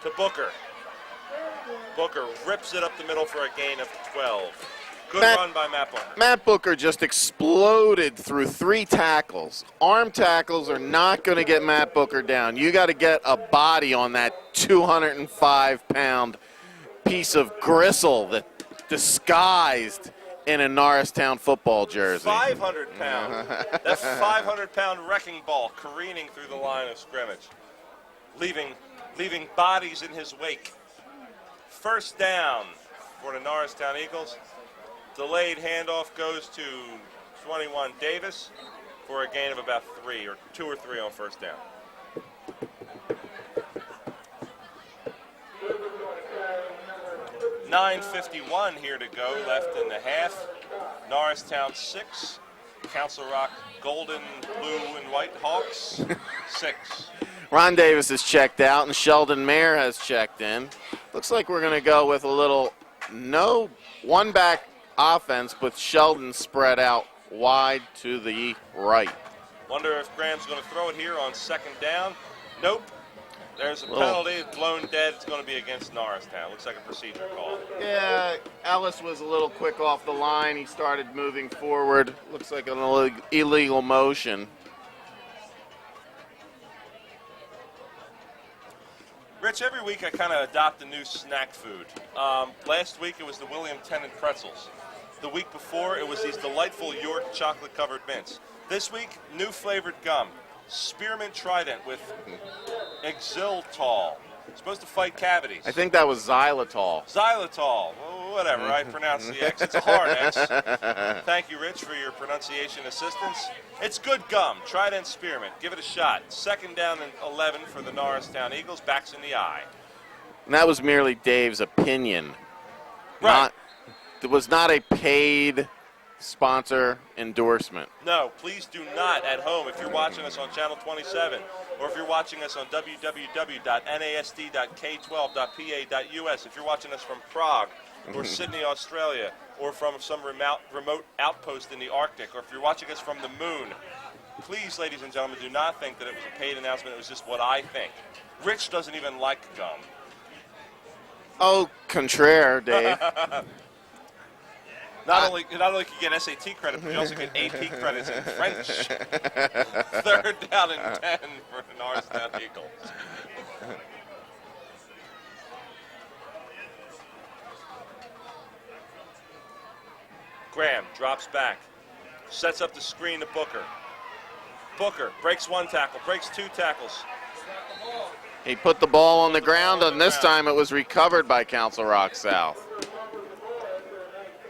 to Booker. Booker rips it up the middle for a gain of 12. Good run by Matt Booker. Matt Booker just exploded through 3 tackles. Arm tackles are not going to get Matt Booker down. You got to get a body on that 205-pound piece of gristle that disguised in a Norristown football jersey. 500 pound. That 500-pound wrecking ball careening through the line of scrimmage, leaving bodies in his wake. 1st down for the Norristown Eagles. Delayed handoff goes to 21 Davis for a gain of about 3 or 2 or 3 on 1st down. $9:51 here to go left in the half. Norristown 6, Council Rock Golden, Blue, and White Hawks 6. Ron Davis is checked out, and Sheldon Mayer has checked in. Looks like we're going to go with a little one-back offense with Sheldon spread out wide to the right. Wonder if Graham's going to throw it here on 2nd down. Nope. There's a penalty. It's blown dead. It's going to be against Norristown. Looks like a procedure call. Yeah, Ellis was a little quick off the line. He started moving forward. Looks like an illegal motion. Rich, every week I kind of adopt a new snack food. Last week it was the William Tennant pretzels. The week before it was these delightful York chocolate-covered mints. This week, new flavored gum. Spearmint Trident with Exiltol. Supposed to fight cavities. I think that was xylitol. Xylitol. Well, whatever. I pronounce the X. It's a hard X. Thank you, Rich, for your pronunciation assistance. It's good gum. Trident Spearmint. Give it a shot. 2nd down and 11 for the Norristown Eagles. Backs in the eye. And that was merely Dave's opinion. Right. It was not a paid sponsor endorsement. No, please do not at home if you're watching us on Channel 27 or if you're watching us on www.nasd.k12.pa.us, if you're watching us from Prague or Sydney, Australia, or from some remote outpost in the Arctic, or if you're watching us from the moon, please, ladies and gentlemen, do not think that it was a paid announcement. It was just what I think. Rich doesn't even like gum. Oh, contraire, Dave. Not only can you get SAT credit, but you also get AP credits in French. 3rd down and 10 for the Norristown Eagles. Graham drops back, sets up the screen to Booker. Booker breaks 1 tackle, breaks 2 tackles. He put the ball on the ground, and this time it was recovered by Council Rock South.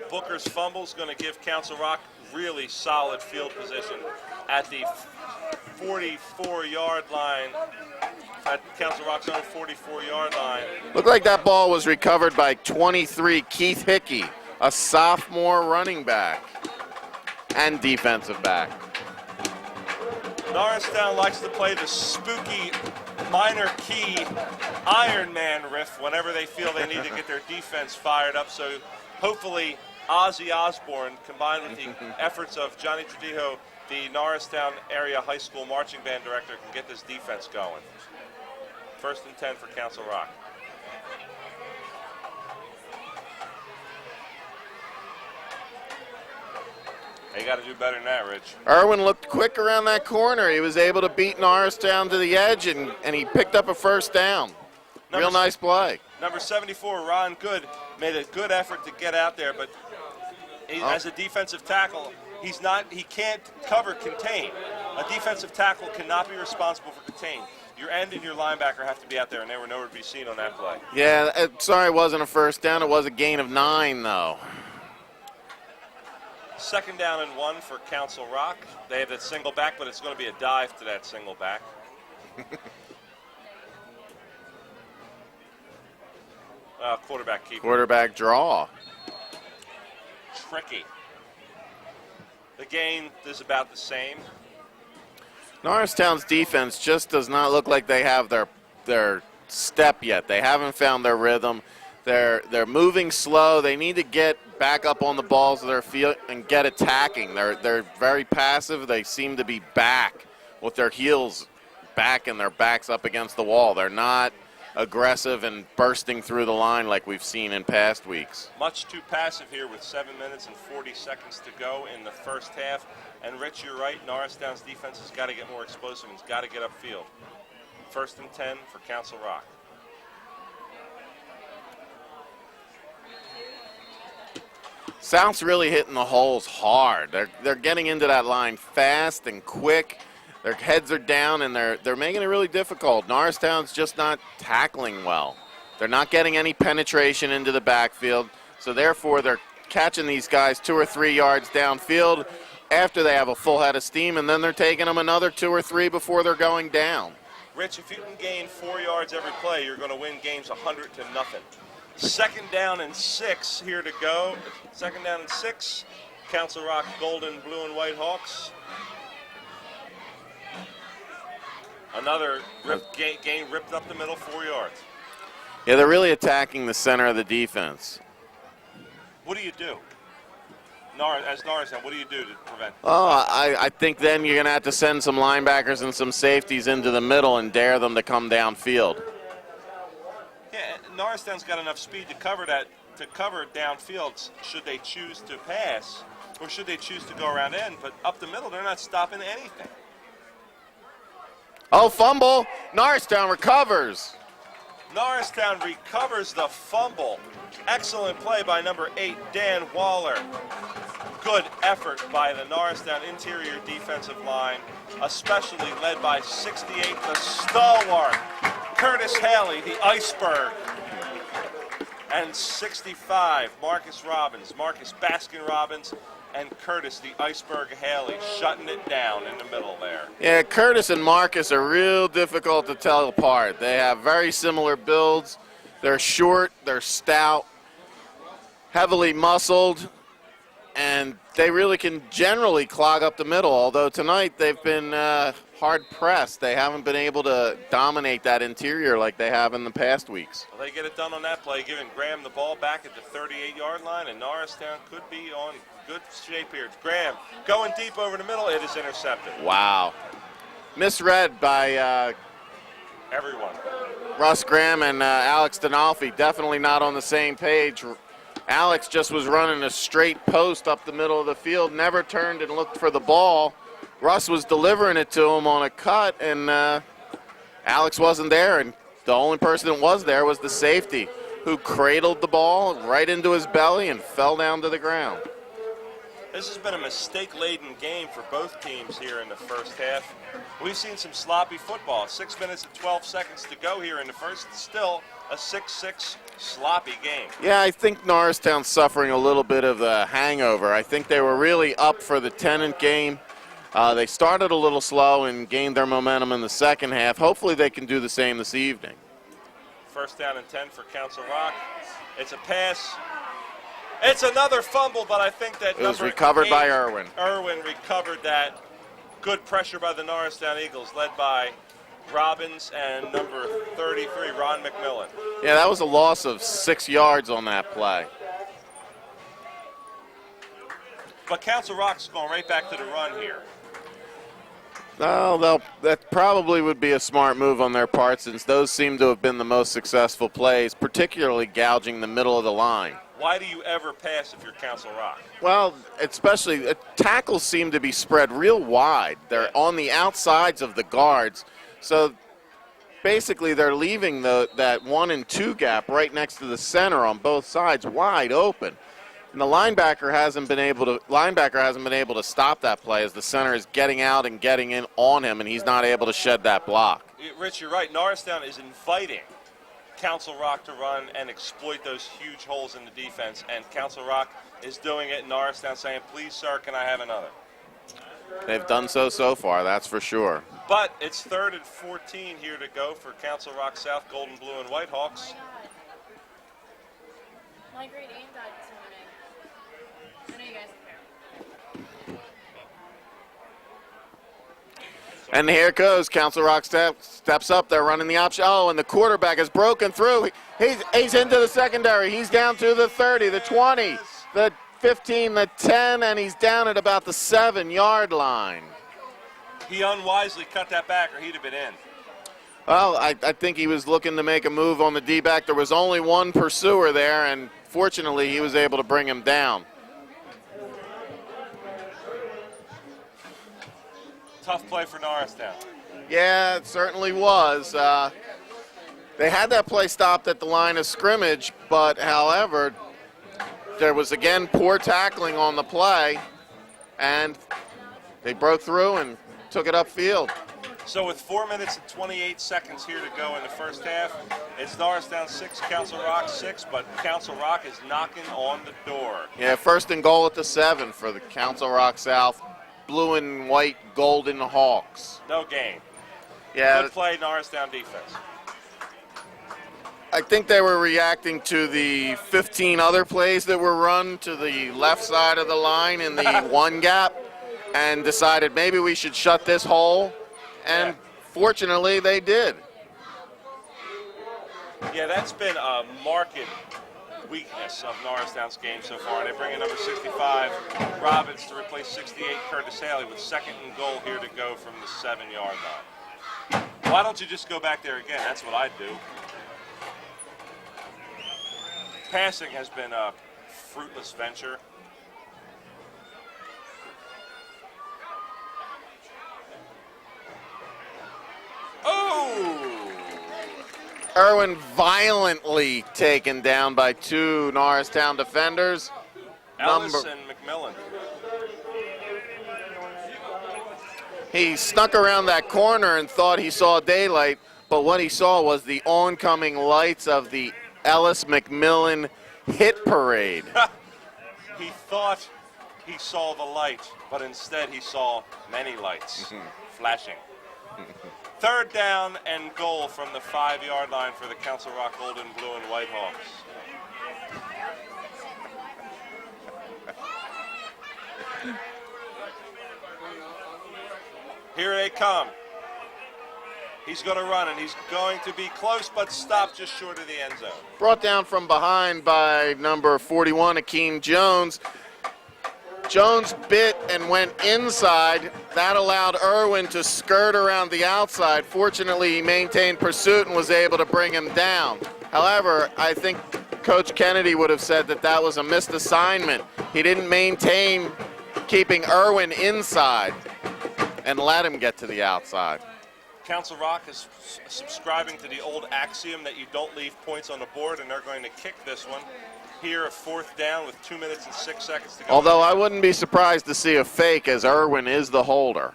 Booker's fumble is going to give Council Rock really solid field position at the 44-yard line, at Council Rock's own 44-yard line. Looked like that ball was recovered by 23 Keith Hickey, a sophomore running back and defensive back. Norristown likes to play the spooky minor key Iron Man riff whenever they feel they need to get their defense fired up. So hopefully Ozzy Osbourne, combined with the efforts of Johnny Trujillo, the Norristown area high school marching band director, can get this defense going. 1st and 10 for Council Rock. You got to do better than that, Rich. Irwin looked quick around that corner. He was able to beat Norristown to the edge, and he picked up a 1st down. Real nice play. Number 74, Ron Good, made a good effort to get out there, but as a defensive tackle, he can't cover contain. A defensive tackle cannot be responsible for contain. Your end and your linebacker have to be out there, and they were nowhere to be seen on that play. Yeah, sorry it wasn't a 1st down. It was a gain of 9, though. 2nd down and 1 for Council Rock. They have that single back, but it's going to be a dive to that single back. Quarterback keeper. Quarterback draw. Tricky. The gain is about the same. Norristown's defense just does not look like they have their step yet. They haven't found their rhythm. They're moving slow. They need to get back up on the balls of their feet and get attacking. They're very passive. They seem to be back with their heels back and their backs up against the wall. They're not aggressive and bursting through the line like we've seen in past weeks. Much too passive here with 7 minutes and 40 seconds to go in the 1st half. And Rich, you're right, Norristown's defense has got to get more explosive and has got to get upfield. 1st and 10 for Council Rock. South's really hitting the holes hard. They're getting into that line fast and quick. Their heads are down, and they're making it really difficult. Norristown's just not tackling well. They're not getting any penetration into the backfield, so therefore they're catching these guys 2 or 3 yards downfield after they have a full head of steam, and then they're taking them another 2 or 3 before they're going down. Rich, if you can gain 4 yards every play, you're going to win games 100-0. 2nd down and 6 here to go. 2nd down and 6. Council Rock Golden, Blue, and White Hawks. Another gain ripped up the middle, 4 yards. Yeah, they're really attacking the center of the defense. What do you do? As Norristown, what do you do to prevent? Oh, I think then you're going to have to send some linebackers and some safeties into the middle and dare them to come downfield. Yeah, Norristown's got enough speed to cover downfield should they choose to pass or should they choose to go around in, but up the middle, they're not stopping anything. Oh, fumble. Norristown recovers. Norristown recovers the fumble. Excellent play by number 8, Dan Waller. Good effort by the Norristown interior defensive line, especially led by 68, the stalwart, Curtis Haley, the iceberg. And 65, Marcus Baskin-Robbins, and Curtis, the iceberg Haley, shutting it down in the middle there. Yeah, Curtis and Marcus are real difficult to tell apart. They have very similar builds. They're short, they're stout, heavily muscled, and they really can generally clog up the middle, although tonight they've been hard-pressed. They haven't been able to dominate that interior like they have in the past weeks. Well, they get it done on that play, giving Graham the ball back at the 38-yard line, and Norristown could be on good shape here. Graham going deep over the middle. It is intercepted. Wow. Misread by Everyone. Russ Graham and Alex Dinolfi. Definitely not on the same page. Alex just was running a straight post up the middle of the field, never turned and looked for the ball. Russ was delivering it to him on a cut, and Alex wasn't there, and the only person that was there was the safety, who cradled the ball right into his belly and fell down to the ground. This has been a mistake-laden game for both teams here in the first half. We've seen some sloppy football. 6 minutes and 12 seconds to go here in the first. Still a 6-6 sloppy game. Yeah, I think Norristown's suffering a little bit of a hangover. I think they were really up for the Tennant game. They started a little slow and gained their momentum in the second half. Hopefully they can do the same this evening. First down and 10 for Council Rock. It's a pass. It's another fumble, but I think that it was recovered by Irwin. Irwin recovered that. Good pressure by the Norristown Eagles, led by Robbins and number 33, Ron McMillan. Yeah, that was a loss of 6 yards on that play. But Council Rock's going right back to the run here. Well, that probably would be a smart move on their part, since those seem to have been the most successful plays, particularly gouging the middle of the line. Why do you ever pass if you're Council Rock? Well, especially tackles seem to be spread real wide. They're on the outsides of the guards, so basically they're leaving that 1 and 2 gap right next to the center on both sides wide open. And the linebacker hasn't been able to stop that play, as the center is getting out and getting in on him, and he's not able to shed that block. Rich, you're right. Norristown is inviting Council Rock to run and exploit those huge holes in the defense, and Council Rock is doing it. Norristown saying, please, sir, can I have another? They've done so far, that's for sure. But it's 3rd and 14 here to go for Council Rock South Golden Blue and White Hawks. My grade aim died this morning. I know you guys care. And here goes. Council Rock steps up. They're running the option. Oh, and the quarterback is broken through. He's into the secondary. He's down to the 30, the 20, the 15, the 10, and he's down at about the 7-yard line. He unwisely cut that back, or he'd have been in. Well, I think he was looking to make a move on the D-back. There was only one pursuer there, and fortunately he was able to bring him down. Tough play for Norristown. Yeah, it certainly was. They had that play stopped at the line of scrimmage, but however, there was again poor tackling on the play, and they broke through and took it upfield. So with 4 minutes and 28 seconds here to go in the first half, it's Norristown 6, Council Rock 6, but Council Rock is knocking on the door. Yeah, 1st and goal at the 7 for the Council Rock South Blue and White Golden Hawks. No gain. Yeah. Good play, Norristown defense. I think they were reacting to the 15 other plays that were run to the left side of the line in the 1 gap, and decided maybe we should shut this hole. And fortunately, they did. Yeah, that's been a marked weakness of Norristown's game so far. They bring in number 65, Robbins, to replace 68, Curtis Haley, with 2nd and goal here to go from the 7-yard line. Why don't you just go back there again? That's what I'd do. Passing has been a fruitless venture. Oh! Irwin violently taken down by 2 Norristown defenders. Ellis and McMillan. He snuck around that corner and thought he saw daylight, but what he saw was the oncoming lights of the Ellis McMillan hit parade. He thought he saw the light, but instead he saw many lights flashing. Third down and goal from the 5-yard line for the Council Rock Golden Blue and White Hawks. Here they come. He's going to run, and he's going to be close, but stopped just short of the end zone. Brought down from behind by number 41, Akeem Jones. Jones bit and went inside. That allowed Irwin to skirt around the outside. Fortunately, he maintained pursuit and was able to bring him down. However, I think Coach Kennedy would have said that that was a missed assignment. He didn't maintain keeping Irwin inside and let him get to the outside. Council Rock is subscribing to the old axiom that you don't leave points on the board, and they're going to kick this one here at 4th down with 2 minutes and 6 seconds to go. Although I wouldn't be surprised to see a fake, as Irwin is the holder.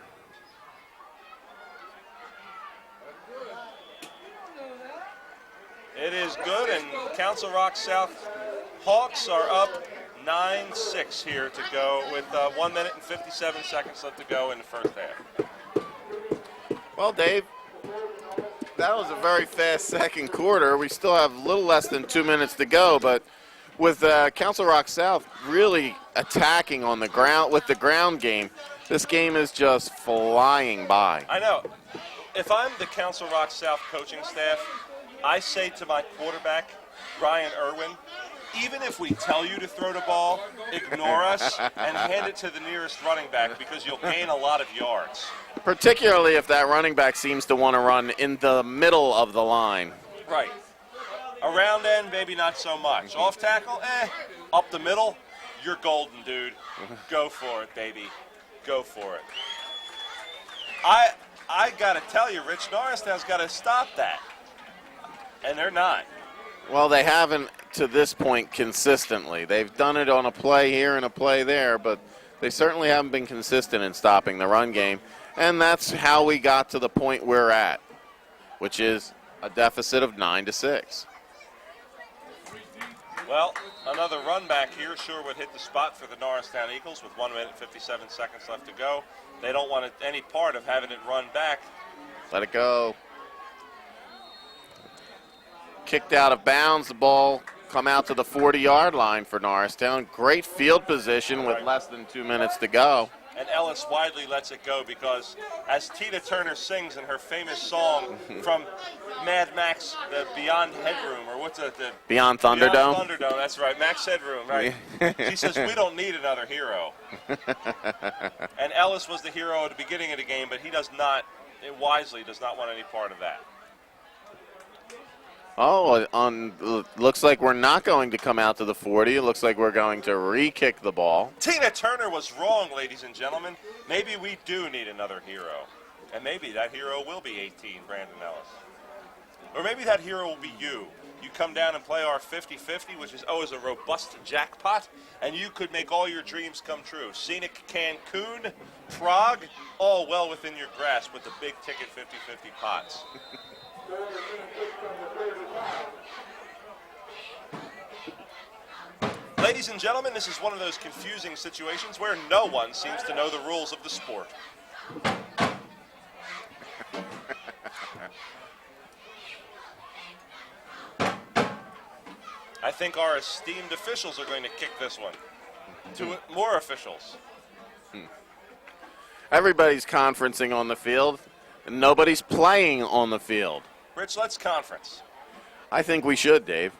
It is good, and Council Rock South Hawks are up 9-6 here to go with 1 minute and 57 seconds left to go in the first half. Well, Dave, that was a very fast second quarter. We still have a little less than 2 minutes to go, but with Council Rock South really attacking on the ground with the ground game, this game is just flying by. I know. If I'm the Council Rock South coaching staff, I say to my quarterback, Ryan Irwin, even if we tell you to throw the ball, ignore us and hand it to the nearest running back because you'll gain a lot of yards. Particularly if that running back seems to want to run in the middle of the line. Right. Around end, maybe not so much. Off tackle, up the middle, you're golden, dude. Go for it, baby. Go for it. I got to tell you, Rich, Norristown's got to stop that. And they're not. Well, they haven't to this point consistently. They've done it on a play here and a play there, but they certainly haven't been consistent in stopping the run game. And that's how we got to the point we're at, which is a deficit of 9-6. Well, another run back here sure would hit the spot for the Norristown Eagles with 1 minute and 57 seconds left to go. They don't want any part of having it run back. Let it go. Kicked out of bounds. The ball come out to the 40-yard line for Norristown. Great field position with less than 2 minutes to go. And Ellis widely lets it go because, as Tina Turner sings in her famous song from Mad Max, the Beyond Headroom, or what's it? The Beyond Thunderdome? Beyond Thunderdome, that's right, Max Headroom, right. She says, we don't need another hero. And Ellis was the hero at the beginning of the game, but he does not, wisely does not want any part of that. Oh, looks like we're not going to come out to the 40. It looks like we're going to re-kick the ball. Tina Turner was wrong, ladies and gentlemen. Maybe we do need another hero. And maybe that hero will be 18, Brandon Ellis. Or maybe that hero will be you. You come down and play our 50-50, which is always a robust jackpot, and you could make all your dreams come true. Scenic Cancun, Prague, all well within your grasp with the big ticket 50-50 pots. Ladies and gentlemen, this is one of those confusing situations where no one seems to know the rules of the sport. I think our esteemed officials are going to kick this one. Two more officials. Everybody's conferencing on the field, and nobody's playing on the field. Rich, let's conference. I think we should, Dave.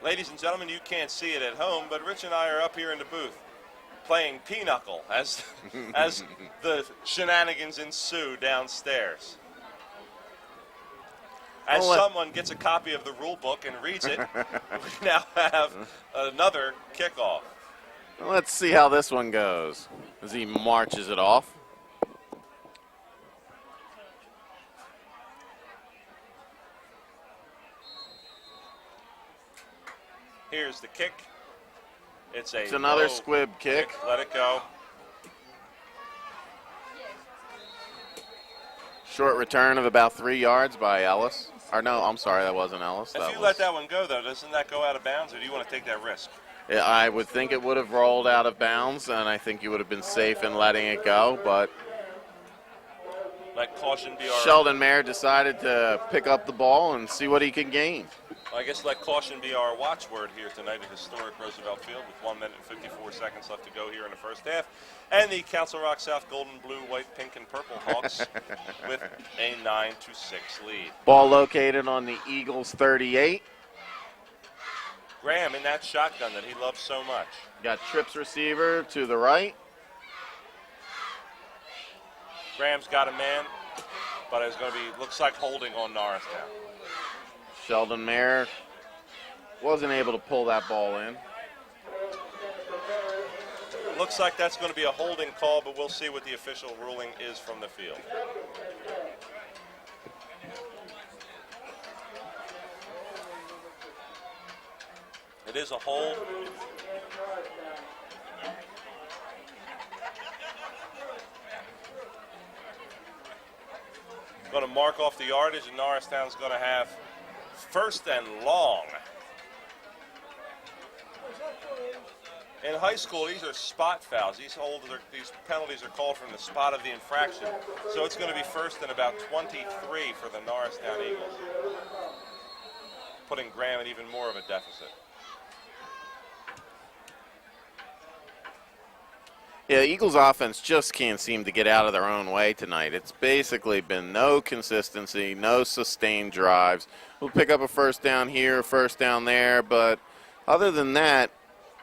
Ladies and gentlemen, you can't see it at home, but Rich and I are up here in the booth playing pinochle as the shenanigans ensue downstairs. As someone gets a copy of the rule book and reads it, we now have another kickoff. Let's see how this one goes as he marches it off. Here's the kick. It's another squib kick. Let it go. Short return of about 3 yards by Ellis. Or no, I'm sorry, that wasn't Ellis. If you let that one go, though, doesn't that go out of bounds, or do you want to take that risk? I would think it would have rolled out of bounds, and I think you would have been safe in letting it go, but Let caution be our... Sheldon Mayer decided to pick up the ball and see what he could gain. I guess let caution be our watchword here tonight at historic Roosevelt Field with 1 minute and 54 seconds left to go here in the first half. And the Council Rock South golden, blue, white, pink, and purple Hawks with a 9-6 lead. Ball located on the Eagles 38. Graham in that shotgun that he loves so much. Got trips receiver to the right. Graham's got a man, but it's going to be, looks like holding on Norristown. Sheldon Mayer wasn't able to pull that ball in. Looks like that's going to be a holding call, but we'll see what the official ruling is from the field. It is a hold. Going to mark off the yardage, and Norristown's going to have first and long. In high school, these are spot fouls. These penalties are called from the spot of the infraction. So it's going to be first and about 23 for the Norristown Eagles, putting Graham in even more of a deficit. Yeah, Eagles offense just can't seem to get out of their own way tonight. It's basically been no consistency, no sustained drives. We'll pick up a first down here, first down there, but other than that,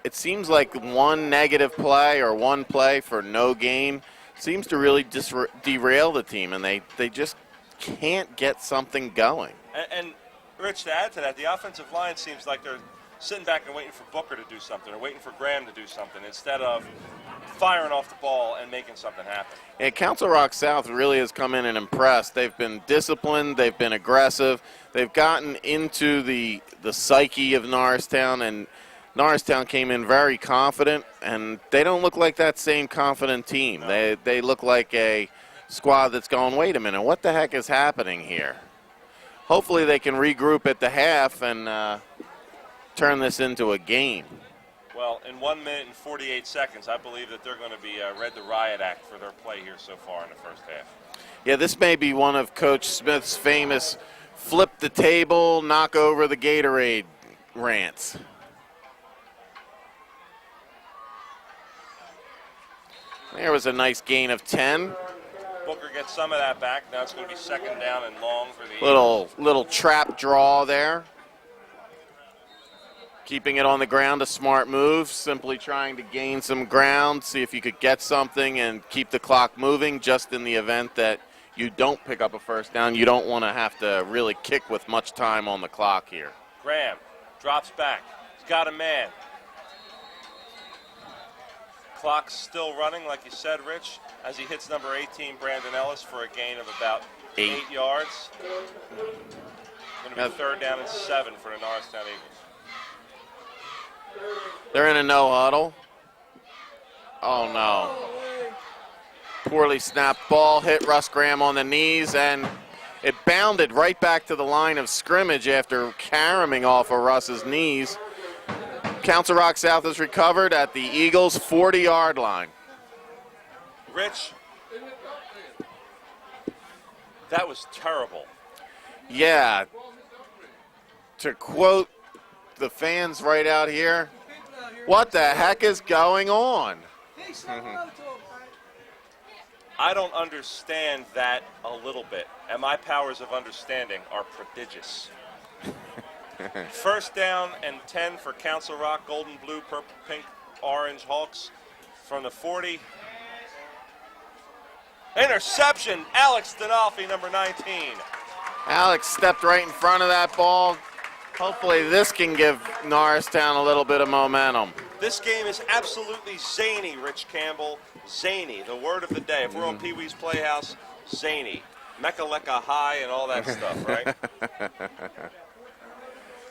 it seems like one negative play or one play for no gain seems to really derail the team, and they just can't get something going. And Rich, to add to that, the offensive line seems like they're sitting back and waiting for Booker to do something or waiting for Graham to do something instead of firing off the ball and making something happen. Yeah, Council Rock South really has come in and impressed. They've been disciplined. They've been aggressive. They've gotten into the psyche of Norristown, and Norristown came in very confident, and they don't look like that same confident team. No. They look like a squad that's going, wait a minute, what the heck is happening here? Hopefully they can regroup at the half and turn this into a game. Well, in 1 minute and 48 seconds, I believe that they're going to be read the riot act for their play here so far in the first half. Yeah, this may be one of Coach Smith's famous flip the table, knock over the Gatorade rants. There was a nice gain of 10. Booker gets some of that back. Now it's going to be second down and long for the little trap draw there. Keeping it on the ground, a smart move, simply trying to gain some ground, see if you could get something and keep the clock moving just in the event that you don't pick up a first down. You don't want to have to really kick with much time on the clock here. Graham drops back. He's got a man. Clock's still running, like you said, Rich, as he hits number 18, Brandon Ellis, for a gain of about 8 yards. Going to be third down and 7 for the Norristown Eagles. They're in a no huddle. Oh, no. Poorly snapped ball, hit Russ Graham on the knees, and it bounded right back to the line of scrimmage after caromming off of Russ's knees. Council Rock South is recovered at the Eagles' 40-yard line. Rich, that was terrible. Yeah. To quote the fans right out here, what the heck is going on? I don't understand that a little bit, and my powers of understanding are prodigious. First down and 10 for Council Rock, golden, blue, purple, pink, orange Hawks from the 40. Interception, Alex Dinolfi, number 19. Alex stepped right in front of that ball. Hopefully this can give Norristown a little bit of momentum. This game is absolutely zany, Rich Campbell. Zany, the word of the day. If we're on Pee Wee's Playhouse, zany. Mecca-lecca high and all that stuff, right?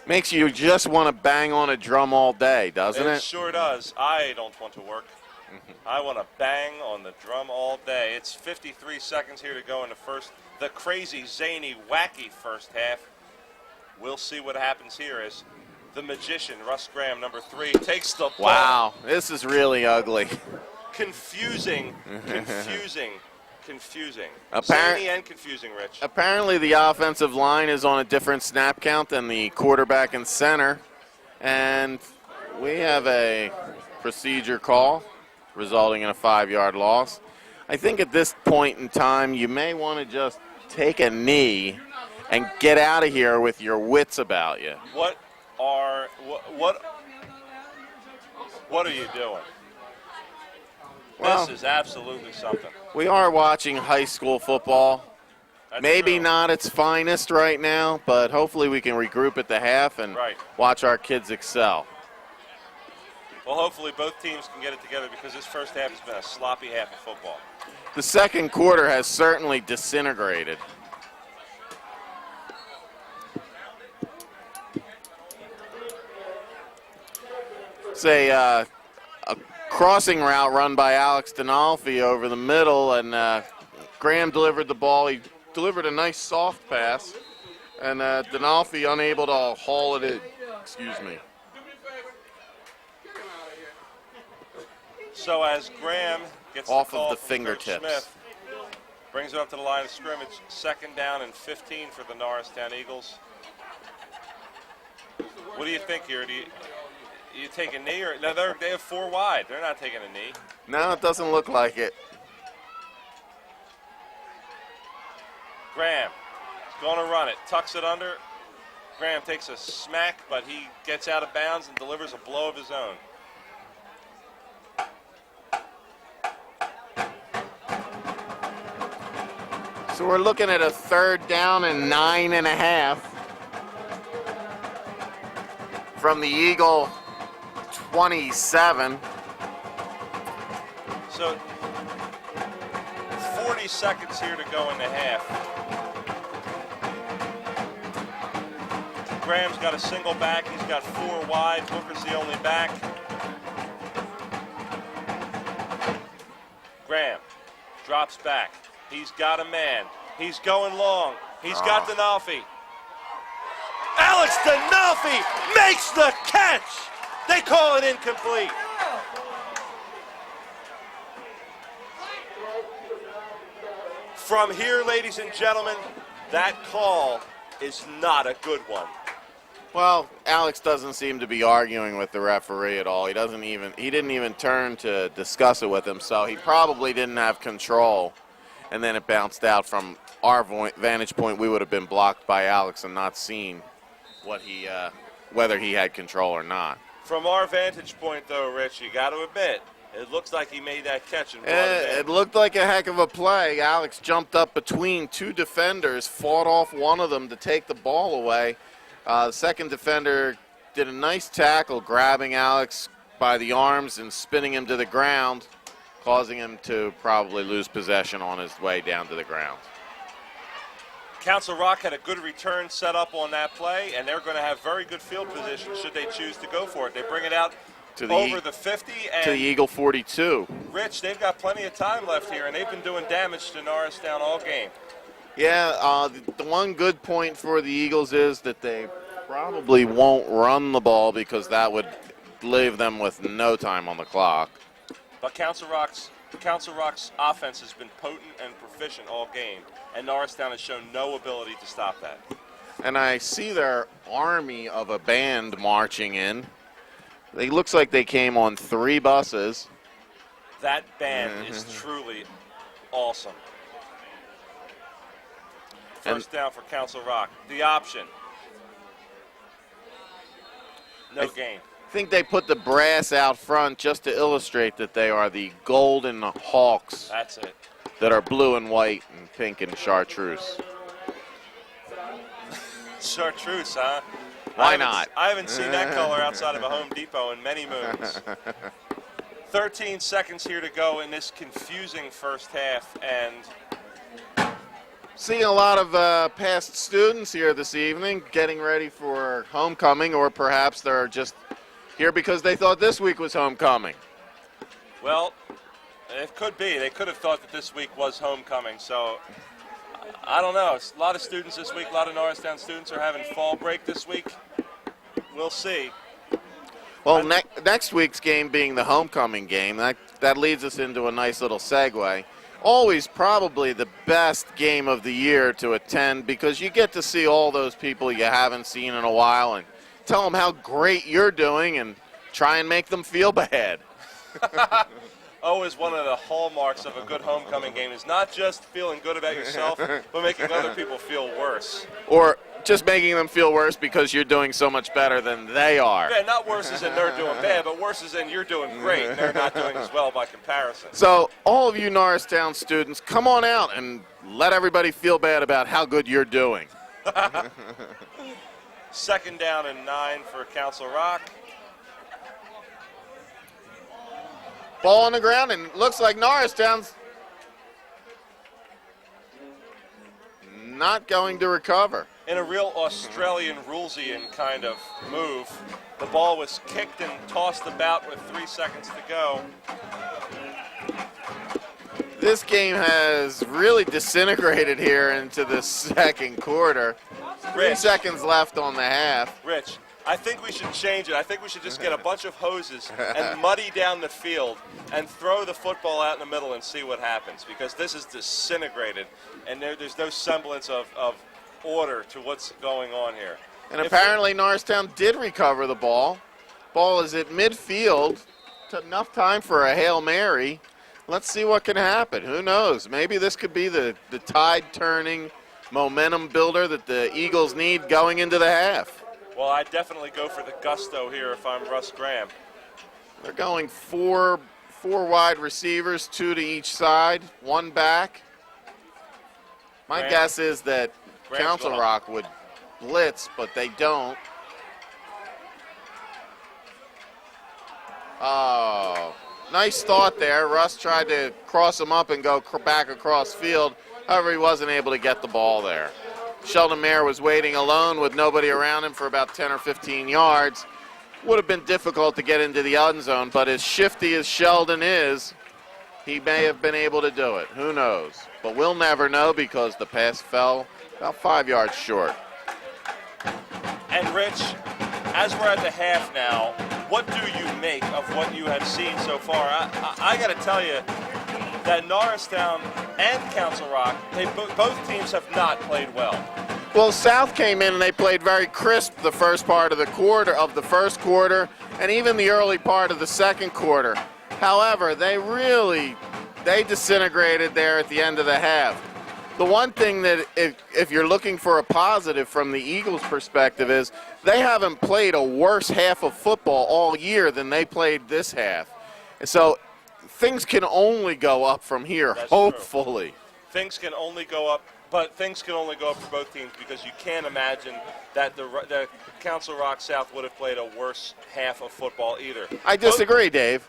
Makes you just want to bang on a drum all day, doesn't it? It sure does. I don't want to work. I want to bang on the drum all day. It's 53 seconds here to go in the crazy, zany, wacky first half. We'll see what happens here as the magician, Russ Graham, number 3, takes the ball. Wow, this is really ugly. Confusing. Apparent- Zany and confusing, Rich. Apparently the offensive line is on a different snap count than the quarterback and center. And we have a procedure call resulting in a 5-yard loss. I think at this point in time you may want to just take a knee and get out of here with your wits about you. What are you doing? Well, This is absolutely something. we are watching high school football. That's Maybe true. not its finest right now, but hopefully we can regroup at the half and Right. watch our kids excel. Well, hopefully both teams can get it together because this first half has been a sloppy half of football. The second quarter has certainly disintegrated. It's a crossing route run by Alex Dinolfi over the middle, and Graham delivered the ball. He delivered a nice soft pass, and Dinolfi unable to haul it in. Excuse me. So as Graham gets Off the of call the from Coach fingertips. Smith, brings it up to the line of scrimmage, 2nd down and 15 for the Norristown Eagles. What do you think here? Do you take a knee or no? They have 4 wide. They're not taking a knee. No, it doesn't look like it. Graham is going to run it, tucks it under. Graham takes a smack, but he gets out of bounds and delivers a blow of his own. So we're looking at a 3rd down and 9.5 from the Eagle 27. So 40 seconds here to go in the half. Graham's got a single back. He's got 4 wide. Booker's the only back. Graham drops back. He's got a man. He's going long. He's got Dinolfi. Alex Dinolfi makes the catch. They call it incomplete. From here, ladies and gentlemen, that call is not a good one. Well, Alex doesn't seem to be arguing with the referee at all. He didn't even turn to discuss it with him, so he probably didn't have control. And then it bounced out. From our vantage point, we would have been blocked by Alex and not seen whether he had control or not. From our vantage point, though, Rich, you got to admit, it looks like he made that catch and brought it in. It looked like a heck of a play. Alex jumped up between 2 defenders, fought off one of them to take the ball away. The second defender did a nice tackle, grabbing Alex by the arms and spinning him to the ground, causing him to probably lose possession on his way down to the ground. Council Rock had a good return set up on that play, and they're going to have very good field position should they choose to go for it. They bring it out over the 50. And to the Eagle 42. Rich, they've got plenty of time left here, and they've been doing damage to Norristown all game. Yeah, the one good point for the Eagles is that they probably won't run the ball because that would leave them with no time on the clock. But Council Rock's offense has been potent and proficient all game, and Norristown has shown no ability to stop that. And I see their army of a band marching in. It looks like they came on 3 buses. That band is truly awesome. First down for Council Rock. The option. No gain. I think they put the brass out front just to illustrate that they are the Golden Hawks That's it. that are blue and white and pink and chartreuse. Chartreuse, huh? Why not? I haven't seen that color outside of a Home Depot in many moons. 13 seconds here to go in this confusing first half, and Seeing a lot of past students here this evening getting ready for homecoming, or perhaps they're just here because they thought this week was homecoming. well, It could be. They could have thought that this week was homecoming. So I don't know. A lot of students this week, a lot of Norristown students are having fall break this week. We'll see. Well, next week's game being the homecoming game, that leads us into a nice little segue. Always probably the best game of the year to attend because you get to see all those people you haven't seen in a while and tell them how great you're doing and try and make them feel bad. Always one of the hallmarks of a good homecoming game is not just feeling good about yourself, but making other people feel worse. Or just making them feel worse because you're doing so much better than they are. Yeah, not worse as in they're doing bad, but worse as in you're doing great and they're not doing as well by comparison. So all of you Norristown students, come on out and let everybody feel bad about how good you're doing. 2nd down and 9 for Council Rock. Ball on the ground, and it looks like Norristown's not going to recover. In a real Australian rulesian kind of move, the ball was kicked and tossed about with 3 seconds to go. This game has really disintegrated here into the second quarter. 3 seconds left on the half. Rich, I think we should change it. I think we should just get a bunch of hoses and muddy down the field and throw the football out in the middle and see what happens, because this is disintegrated and there's no semblance of order to what's going on here. And apparently Norristown did recover the ball. Ball is at midfield. Enough time for a Hail Mary. Let's see what can happen. Who knows? Maybe this could be the tide-turning momentum builder that the Eagles need going into the half. Well, I definitely go for the gusto here if I'm Russ Graham. They're going four wide receivers, 2 to each side, 1 back. My guess is that Council Rock would blitz, but they don't. Oh, nice thought there. Russ tried to cross him up and go back across field. However, he wasn't able to get the ball there. Sheldon Mayer was waiting alone with nobody around him for about 10 or 15 yards. Would have been difficult to get into the end zone, but as shifty as Sheldon is, he may have been able to do it. Who knows? But we'll never know because the pass fell about 5 yards short. And Rich, as we're at the half now, what do you make of what you have seen so far? I got to tell you that Norristown and Council Rock, both teams have not played well. Well, South came in and they played very crisp the first part of the first quarter, and even the early part of the second quarter. However, they disintegrated there at the end of the half. The one thing that if you're looking for a positive from the Eagles' perspective is they haven't played a worse half of football all year than they played this half. So things can only go up from here, That's hopefully. True. Things can only go up, but things can only go up for both teams because you can't imagine that the Council Rock South would have played a worse half of football either. I disagree, Dave.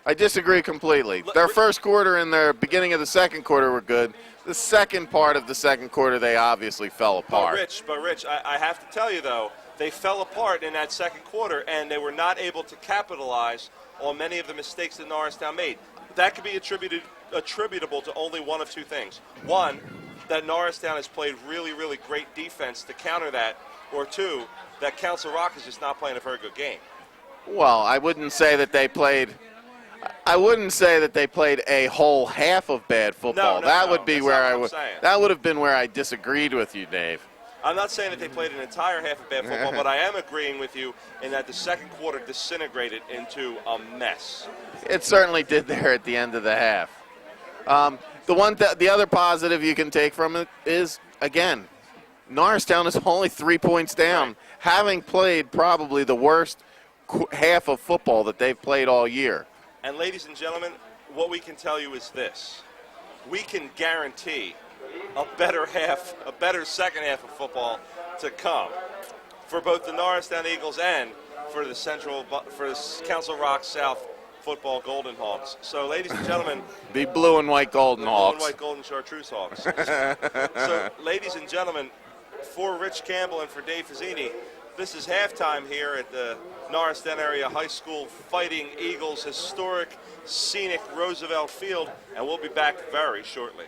I disagree completely. Their first quarter and their beginning of the second quarter were good. The second part of the second quarter, they obviously fell apart. But Rich, I have to tell you, though, they fell apart in that second quarter, and they were not able to capitalize on many of the mistakes that Norristown made. That could be attributable to only one of two things. One, that Norristown has played really, really great defense to counter that, or two, that Council Rock is just not playing a very good game. Well, I wouldn't say that they played a whole half of bad football. That would have been where I disagreed with you, Dave. I'm not saying that they played an entire half of bad football, but I am agreeing with you in that the second quarter disintegrated into a mess. It certainly did there at the end of the half. The other positive you can take from it is, again, Norristown is only 3 points down, having played probably the worst half of football that they've played all year. And ladies and gentlemen, what we can tell you is this. We can guarantee a better second half of football to come for both the Norristown Eagles and for the Council Rock South football Golden Hawks. So, ladies and gentlemen, the blue and white Golden Hawks. Blue and white Golden Chartreuse Hawks. So, ladies and gentlemen, for Rich Campbell and for Dave Fazzini, This is halftime here at the Norristown Area High School Fighting Eagles historic scenic Roosevelt Field, and we'll be back very shortly.